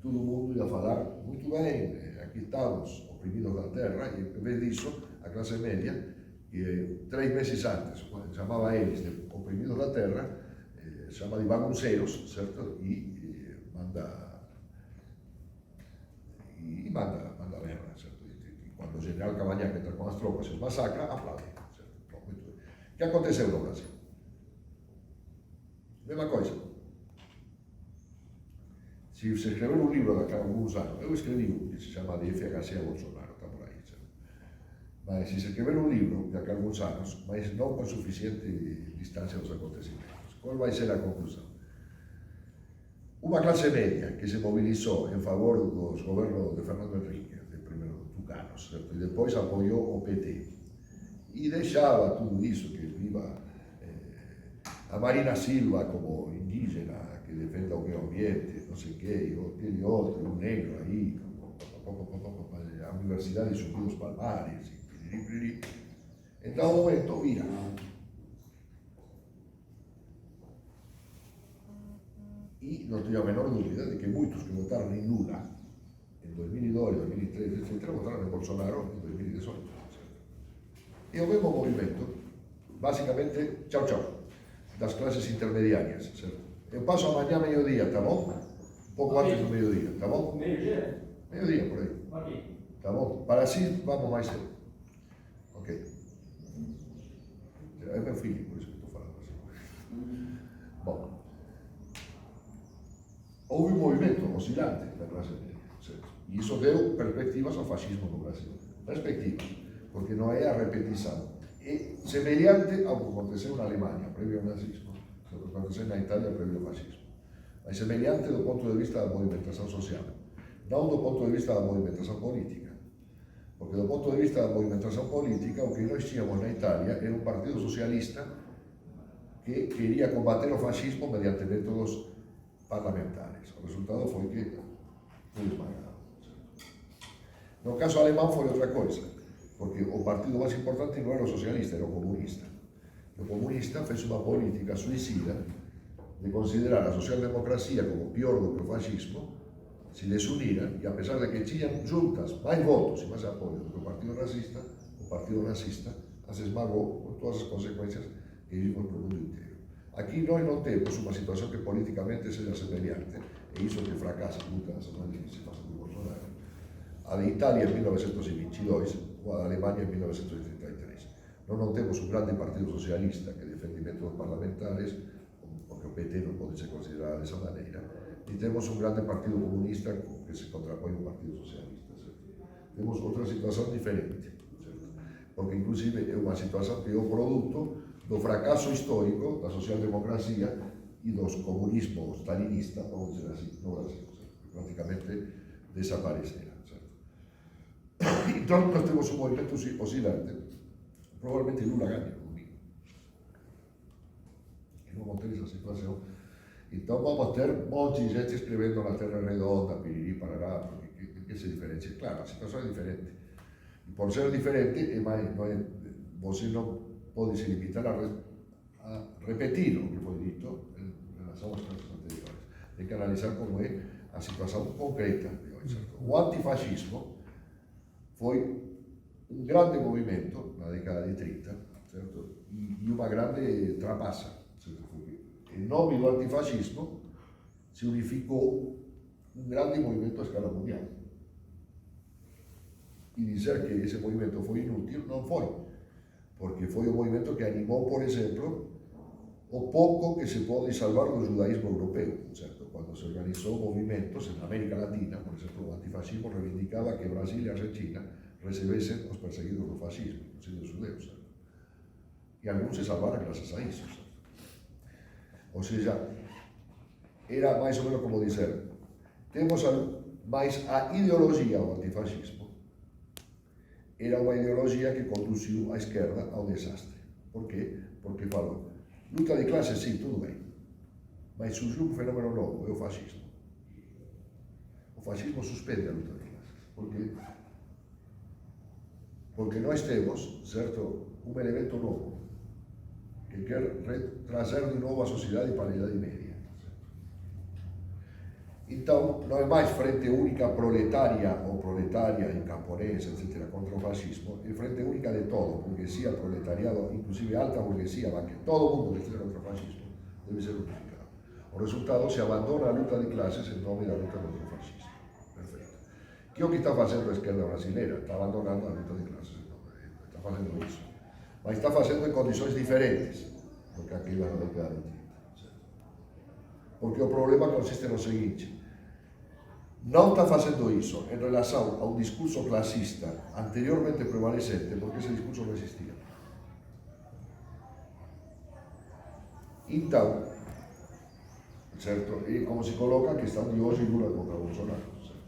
todo o mundo ia falar muito bem, aquí estamos oprimidos da terra, e en vez disso a clase media, que 3 meses antes chamaba a eles de oprimidos da terra, chama de bagunceiros, certo? E manda guerra, certo? E quando o general Cabañac entra con as tropas e os masacra, aplaude, certo? Bom, muito bem. O que aconteceu no Brasil? Mesma coisa. Se você escrever um livro daqui a alguns anos, eu escrevi um que se chama de FHC a Bolsonaro, está por aí. Certo? Mas se escrever um livro daqui a alguns anos, mas não com suficiente distância dos acontecimentos, qual vai ser a conclusão? Uma classe média que se mobilizou em favor dos governos de Fernando Henrique, de primeiro Tucanos, certo? E depois apoiou o PT. E deixava tudo isso, que viva a Marina Silva como indígena, que defende o meio ambiente, não sei o quê, e aquele outro, um negro aí, a Universidade de Zumbi dos Palmares, e então o momento vira. E não tenho a menor dúvida de que muitos que votaram em Lula em 2002, 2003, etc., votaram em Bolsonaro em 2018. E o mesmo movimento, basicamente, tchau, tchau, das clases intermediárias, certo? Eu passo amanhã meio-dia, tá bom? Um pouco antes do meio-dia, tá bom? Meio-dia? Meio-dia, por aí. Ok. Tá bom? Para assim, vamos mais cedo. Ok. É meu filho, por isso que estou falando assim. Bom. Houve um movimento oscilante da classe média, certo? E isso deu perspectivas ao fascismo no Brasil. Perspectivas, porque não é a repetição. É semelhante ao que aconteceu na Alemanha, previo ao nazismo, ao que aconteceu na Itália, previo ao fascismo. Mas semelhante do ponto de vista da movimentação social, não do ponto de vista da movimentação política. Porque do ponto de vista da movimentação política, o que nós tínhamos na Itália era um partido socialista que queria combater o fascismo mediante métodos parlamentares. O resultado foi que foi esmagado. No caso alemão foi outra coisa, porque o partido mais importante não era o socialista, era o comunista. O comunista fez uma política suicida de considerar a social-democracia como pior do que o fascismo, se desuniram e, apesar de que tinham juntas mais votos e mais apoio do que o partido nazista as esmagou com todas as consequências que vimos no mundo inteiro. Aqui nós não temos uma situação que politicamente seja semelhante, e isso que fracassa nunca as semanas que se passam por Bolsonaro. A de Itália em 1922 ou a da Alemanha em 1933. Nós não temos um grande partido socialista que defende métodos parlamentares, porque o PT não pode ser considerado dessa maneira, e temos um grande partido comunista que se contrapõe ao partido socialista. Certo? Temos outra situação diferente, certo? Porque inclusive é uma situação que é o produto do fracasso histórico da social-democracia e dos comunismos stalinistas, vamos dizer assim, no Brasil, certo? Praticamente desapareceram. Certo? Então nós temos um movimento oscilante. Provavelmente Lula ganha no domingo. E não vamos ter essa situação. Então vamos ter um monte de gente escrevendo na Terra Redonda, piriri, parará, porque que se diferencia. Claro, a situação é diferente. E por ser diferente, você não pode se limitar a repetir o que foi dito em relação às classes anteriores. Tem que analisar como é a situação concreta de hoje. Certo? O antifascismo foi um grande movimento na década de 30, certo? E uma grande trapaça, certo? Porque em nome do antifascismo se unificou um grande movimento a escala mundial. E dizer que esse movimento foi inútil, não foi, porque foi um movimento que animou, por exemplo, o pouco que se pode salvar do judaísmo europeu, certo? Quando se organizou movimentos na América Latina, por exemplo, o antifascismo reivindicava que Brasil e Argentina recebessem os perseguidos do fascismo, inclusive os judeus, certo? E alguns se salvaram graças a isso, certo? Ou seja, era mais ou menos como dizer, temos mais a ideologia do antifascismo era uma ideologia que conduziu a esquerda ao desastre. Por quê? Porque falou, luta de classes, sim, tudo bem, mas surgiu um fenômeno novo, é o fascismo. O fascismo suspende a luta de classes. Por quê? Porque nós temos, certo, um elemento novo, que quer trazer de novo a sociedade para a Idade Média. Então, não é mais frente única proletária ou proletária em camponês, etc., contra o fascismo, é frente única de todo, burguesia, proletariado, inclusive alta burguesia, que todo mundo que esteja contra o fascismo deve ser unificado. O resultado se abandona a luta de classes em nome da luta contra o fascismo. Perfeito. Que é o que está fazendo a esquerda brasileira? Está abandonando a luta de classes. Está fazendo isso. Mas está fazendo em condições diferentes do que aquela da década de 30. Porque o problema consiste no seguinte: não está fazendo isso em relação ao discurso classista anteriormente prevalecente, porque esse discurso não existia. Então, certo? E como se coloca a questão de hoje Lula contra Bolsonaro. Certo?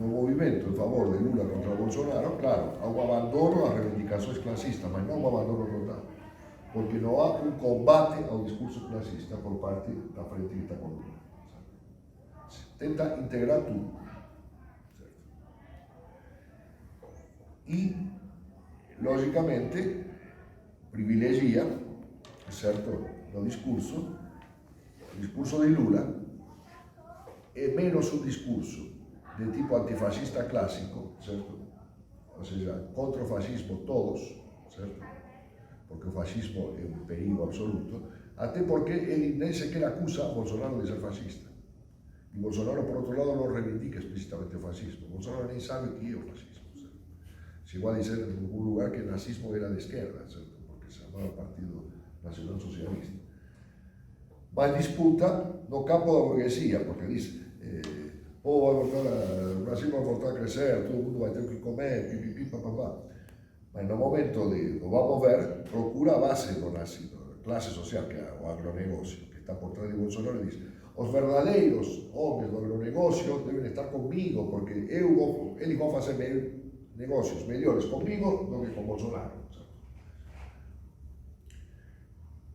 No movimento em favor de Lula contra Bolsonaro, claro, há um abandono às reivindicações classistas, mas não um abandono total, porque não há um combate ao discurso classista por parte da frente que está com Lula. Tenta integrar tudo. Certo? E, logicamente, privilegia, certo, no discurso, o discurso de Lula é menos um discurso de tipo antifascista clássico, certo? Ou seja, contra o fascismo todos, certo? Porque o fascismo é um perigo absoluto, até porque ele nem sequer acusa a Bolsonaro de ser fascista. E Bolsonaro, por outro lado, não reivindica explicitamente o fascismo. Bolsonaro nem sabe o que é o fascismo. Certo? Chegou a dizer em algum lugar que o nazismo era de esquerda, certo? Porque se chamava Partido Nacional Socialista. Mas disputa no campo da burguesia, porque diz, o Brasil vai voltar a crescer, todo mundo vai ter o que comer, pipipi, papapá. Mas no momento de, vamos ver, procura a base da classe social, que é o agronegócio, que está por trás de Bolsonaro, e diz, os verdadeiros homens do agronegócio devem estar comigo, porque eles vão fazer negócios melhores comigo do que com Bolsonaro. Certo?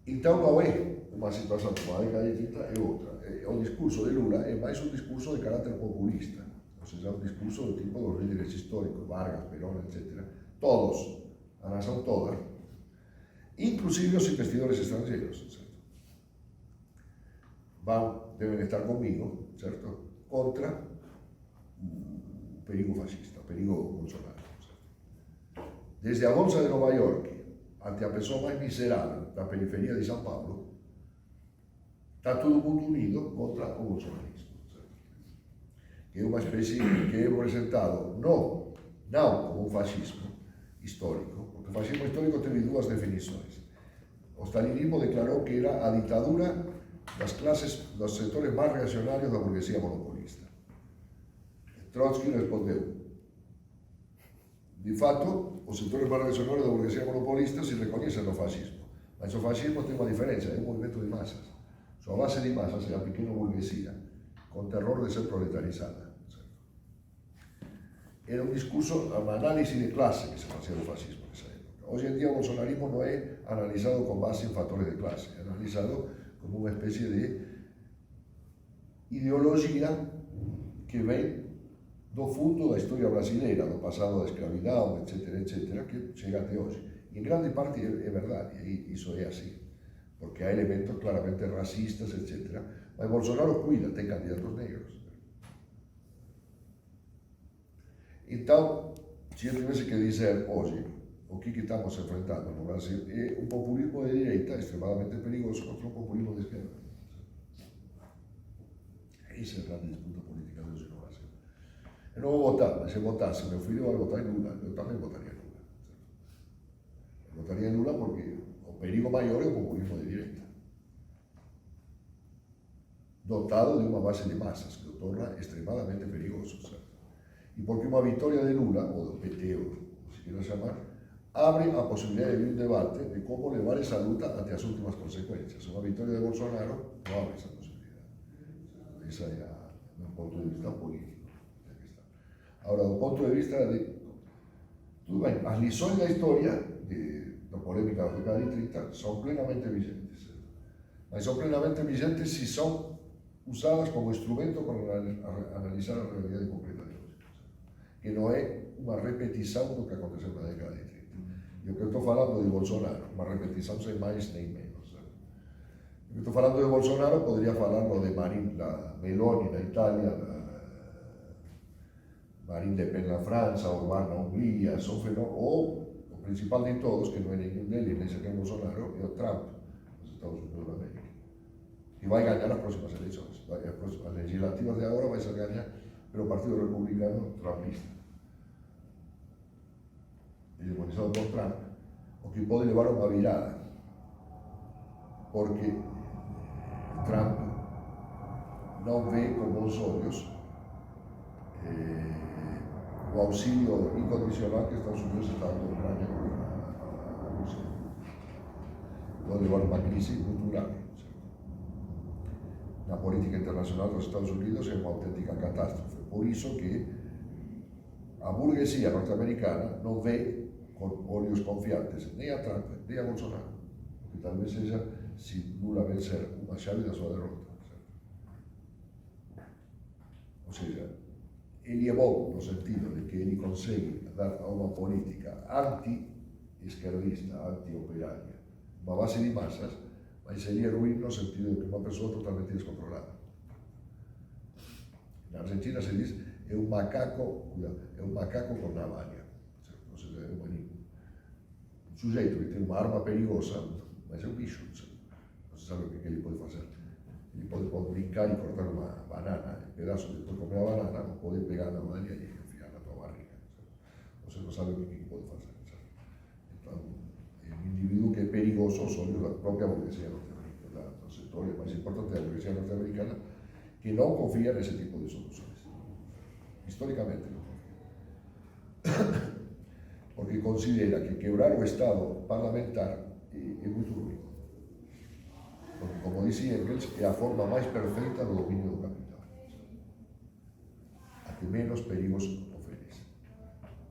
Então não é uma situação como a década de 30, é outra. O discurso de Lula é mais um discurso de caráter populista, ou seja, um discurso do tipo dos líderes históricos, Vargas, Perón, etc. Todos, a nação toda, inclusive os investidores estrangeiros, certo? Devem estar comigo, certo? Contra o perigo fascista, o perigo Bolsonaro. Certo? desde a Bolsa de Nova York até a pessoa mais miserável da periferia de São Paulo, está todo mundo unido contra o bolsonarismo, que é uma espécie que é representado não como um fascismo histórico, porque o fascismo histórico teve duas definições. O stalinismo declarou que era a ditadura das classes, dos setores mais reacionários da burguesia monopolista. Trotsky respondeu: de fato, os setores mais reacionários da burguesia monopolista se reconhecem no fascismo, mas o fascismo tem uma diferença, é um movimento de massas. Sua base de massas é a pequena burguesia, com terror de ser proletarizada. Era um discurso, uma análise de classe que se fazia do fascismo nessa época. Hoje em dia o bolsonarismo não é analisado com base em fatores de classe, é analisado como uma espécie de ideologia que vem do fundo da história brasileira, do passado da escravidão, etc., que chega até hoje. E em grande parte é verdade, e isso é assim, porque há elementos claramente racistas, etc. Mas Bolsonaro cuida, tem candidatos negros. Então, se eu tivesse que dizer hoje o que estamos enfrentando no Brasil, é um populismo de direita extremadamente perigoso contra um populismo de esquerda. Essa é a grande disputa política de hoje no Brasil. Eu não vou votar, mas se eu votasse, meu filho vai votar em Lula, eu também votaria em Lula. Eu votaria em Lula porque o perigo maior é o populismo de direita, dotado de uma base de massas, que o torna extremadamente perigoso, certo? E porque uma vitória de Lula, ou do PT, ou se queira chamar, abre a possibilidade de um debate de como levar essa luta até as últimas consequências. Uma vitória de Bolsonaro não abre essa possibilidade. Esse é o ponto de vista político. Agora, do ponto de vista de... Tudo bem, as lições da história, da polêmica da década de 30, são plenamente vigentes. Certo? Mas são plenamente vigentes se são usadas como instrumento para analisar a realidade concreta de hoje. Que não é uma repetição do que aconteceu na década de 30. E o que eu estou falando de Bolsonaro, uma repetição sem mais nem menos. Certo? O que eu estou falando de Bolsonaro, poderia falar de Meloni na Itália, Marine Le Pen na França, Orbán na Hungria, são fenômenos, ou o principal de todos, que não é nenhum deles, nem sequer Bolsonaro, é o Trump, nos Estados Unidos da América. E vai ganhar as próximas eleições. As legislativas de agora vai ser ganhar pelo Partido Republicano Trumpista, hegemonizado por Trump, o que pode levar a uma virada, porque Trump não vê com bons olhos o auxílio incondicional que Estados Unidos está dando à Ucrânia com a Rússia. Pode levar a uma crise muito grave. Na política internacional dos Estados Unidos é uma autêntica catástrofe. Por isso que a burguesia norte-americana não vê com olhos confiantes nem a Trump, nem a Bolsonaro, que talvez seja, se Lula vencer, uma chave da sua derrota. Ou seja, ele é bom no sentido de que ele consegue dar a uma política anti-esquerdista, anti-operária, uma base de massas, mas ele é ruim no sentido de que é uma pessoa totalmente descontrolada. Na Argentina se diz, é um macaco com navalha. Ou seja, é um sujeito que tem uma arma perigosa, mas é um bicho. Não se sabe o que ele pode fazer. Ele pode brincar e cortar uma banana em pedaços, depois comer a banana, ou pode pegar na navalha e enfiar na tua barriga. Você não sabe o que pode fazer. Então, é um indivíduo que é perigoso aos olhos da própria burguesia norte-americana, dos setores mais importantes da burguesia norte-americana, que não confia nesse tipo de soluções. Historicamente não confia. Porque considera que quebrar o Estado parlamentar é muito ruim. Porque, como dizia Engels, é a forma mais perfeita do domínio do capital. A que menos perigos oferece.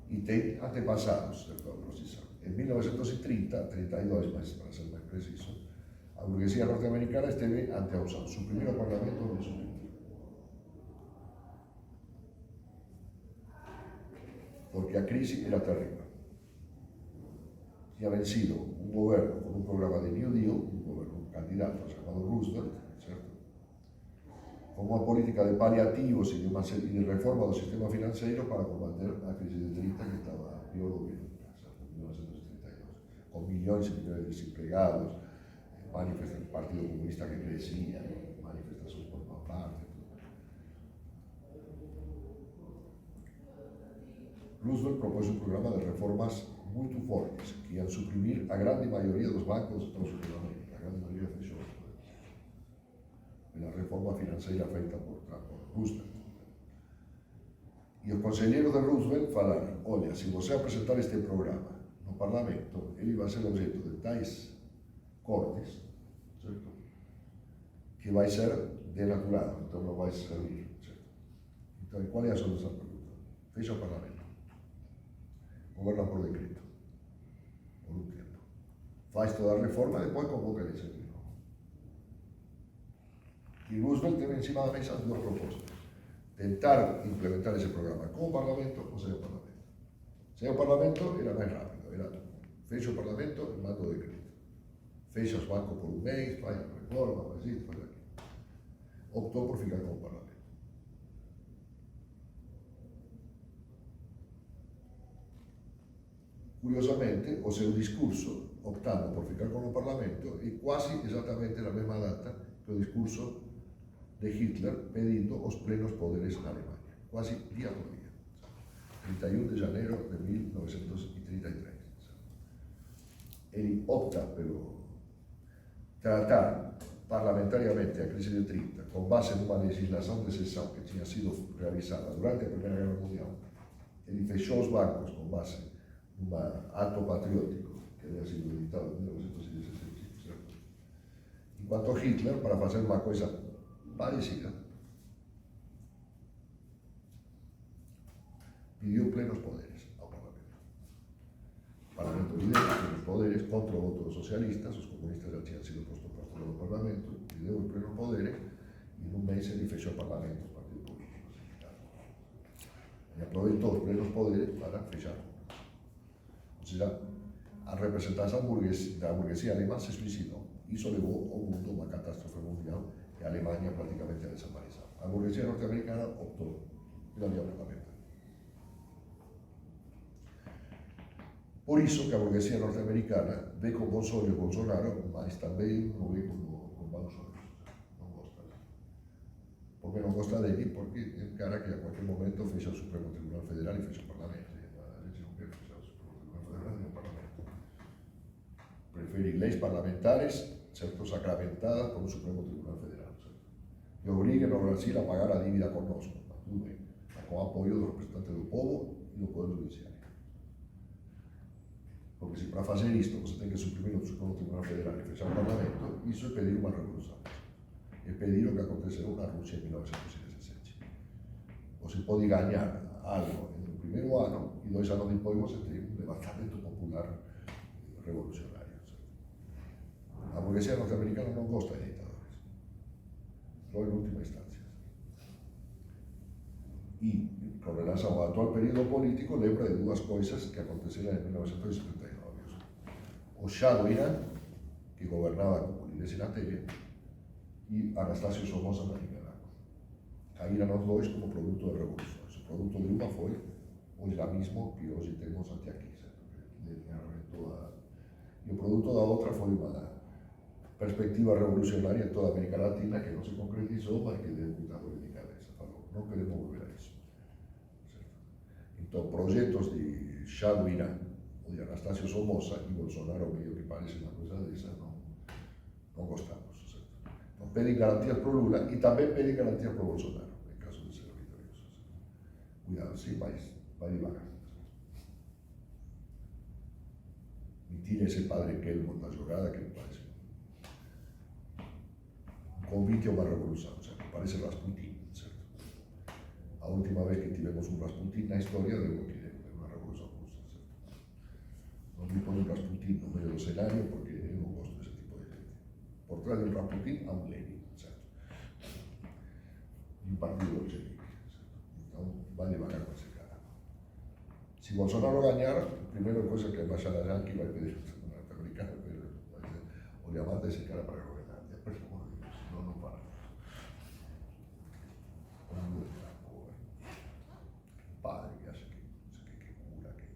E tem antepassados desta oposição. Em 1930, 32, mas para ser mais preciso, a burguesia norte-americana esteve ante a opção. Su primeiro parlamento no 1830. Porque a crise era terrível. Tinha vencido um governo com um programa de New Deal, um governo candidato chamado Roosevelt, certo? Com uma política de paliativos e de reforma do sistema financeiro para combater a crise de 30 que estava pior do que nunca, certo? con millones y millones de desempleados, el Partido Comunista que crecía, manifestaciones por todas partes. Roosevelt propôs un programa de reformas muito fortes, que iam suprimir a grande maioria dos bancos dos Estados Unidos da América. A grande maioria fechou. A reforma financeira feita por Roosevelt. E os conselheiros de Roosevelt falaram: olha, se você apresentar este programa no parlamento, ele vai ser objeto de tais cortes, certo? Que vai ser denaturado, então não vai servir, certo? Então, qual é a solução à pergunta? Fecha o parlamento. Governa por decreto, por um tempo. Faz toda a reforma e depois convoca eleições de novo. E Roosevelt teve em cima da mesa duas propostas. Tentar implementar esse programa com o parlamento ou sem o parlamento. Sem o parlamento era mais rápido, era fecha o parlamento e manda o decreto. Fecha os bancos por um mês, faz a reforma, faz isso, faz aquilo. Optou por ficar com o parlamento. Curiosamente, o seu discurso, optando por ficar com o parlamento, é quase exatamente na mesma data que o discurso de Hitler pedindo os plenos poderes na Alemanha, quase dia por dia. 31 de janeiro de 1933. Ele opta pelo tratar parlamentariamente a crise de 30 com base numa legislação de exceção que tinha sido realizada durante a Primeira Guerra Mundial. Ele fechou os bancos com base num ato patriótico que havia sido editado em 1917, certo? Enquanto Hitler, para fazer uma coisa parecida, pidió plenos poderes ao Parlamento. O Parlamento pidió plenos poderes contra o voto dos socialistas, os comunistas já tinham sido postos para fora do Parlamento, pidió os plenos poderes e num mês ele fechou o Parlamento, o Partido Político. E aproveitou os plenos poderes para fechar. Ou seja, a representação da burguesia alemã se suicidou. Isso levou ao mundo a uma catástrofe mundial que a Alemanha praticamente desapareceu. A burguesia norte-americana optou pela via parlamentar. Por isso que a burguesia norte-americana vê com bons olhos Bolsonaro, mas também não vê com maus olhos. Não gosta dele. Por que não gosta dele? Porque é um cara que a qualquer momento fecha o Supremo Tribunal Federal e fecha o Parlamento. A gente não quer fechar o Supremo Tribunal Federal nem o Parlamento. Prefere leis parlamentares, certo, sacramentadas por un Supremo Tribunal Federal, certo? Que obriguen ao Brasil a pagar a dívida conosco, tudo bem, com apoio do representante do povo e do Poder Judiciário. Porque se para fazer isto você tem que suprimir o Supremo Tribunal Federal e fechar o Parlamento, isso é pedir uma revolução. É pedir o que aconteceu na Rússia em 1917. Você pode ganhar algo no primeiro ano e 2 anos depois você tem um levantamento popular revolucionário. A burguesia norte-americana não gosta de ditadores, só em última instância. E, com relação ao atual período político, lembra de duas coisas que aconteceram em 1979. O Shah do Irã, que governava como líder sin Sinatelia, e Anastasio Somoza na Nicarágua. Caíram os dois como produto de revoluções. O produto de uma foi o islamismo que hoje temos até aqui, e o produto da outra foi uma perspectiva revolucionária em toda a América Latina que não se concretizou, mas que deu muita dor de cabeça. Falou, não queremos volver a isso. Certo? Então, projetos de Shah do Irã, ou de Anastasio Somoza e Bolsonaro, meio que parece uma coisa dessa, não gostamos. Certo? Então, pedem garantias para o Lula e também pedem garantias para o Bolsonaro, em caso de ser vitorioso. Cuidado, sim, mas vai devagar. Me tira esse padre Kelmo da jogada que me parece convite a uma revolução, certo? Parece Rasputin, certo? A última vez que tivemos um Rasputin na história deu uma revolução russa, certo? Não me põe um Rasputin no meio do cenário porque eu não gosto desse tipo de gente. Por trás de um Rasputin há um Lenin, certo? E um partido bolchevique, certo? Então, vai devagar com esse cara. Se Bolsonaro ganhar, a primeira coisa que a embaixada Yankee vai pedir a norte-americana vai dizer, olha, manda esse cara para governar. Por favor, não para. Padre que acha que cura, que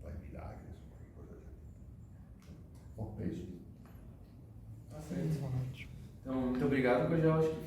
faz milagres, qualquer coisa assim. obrigado, que eu já acho que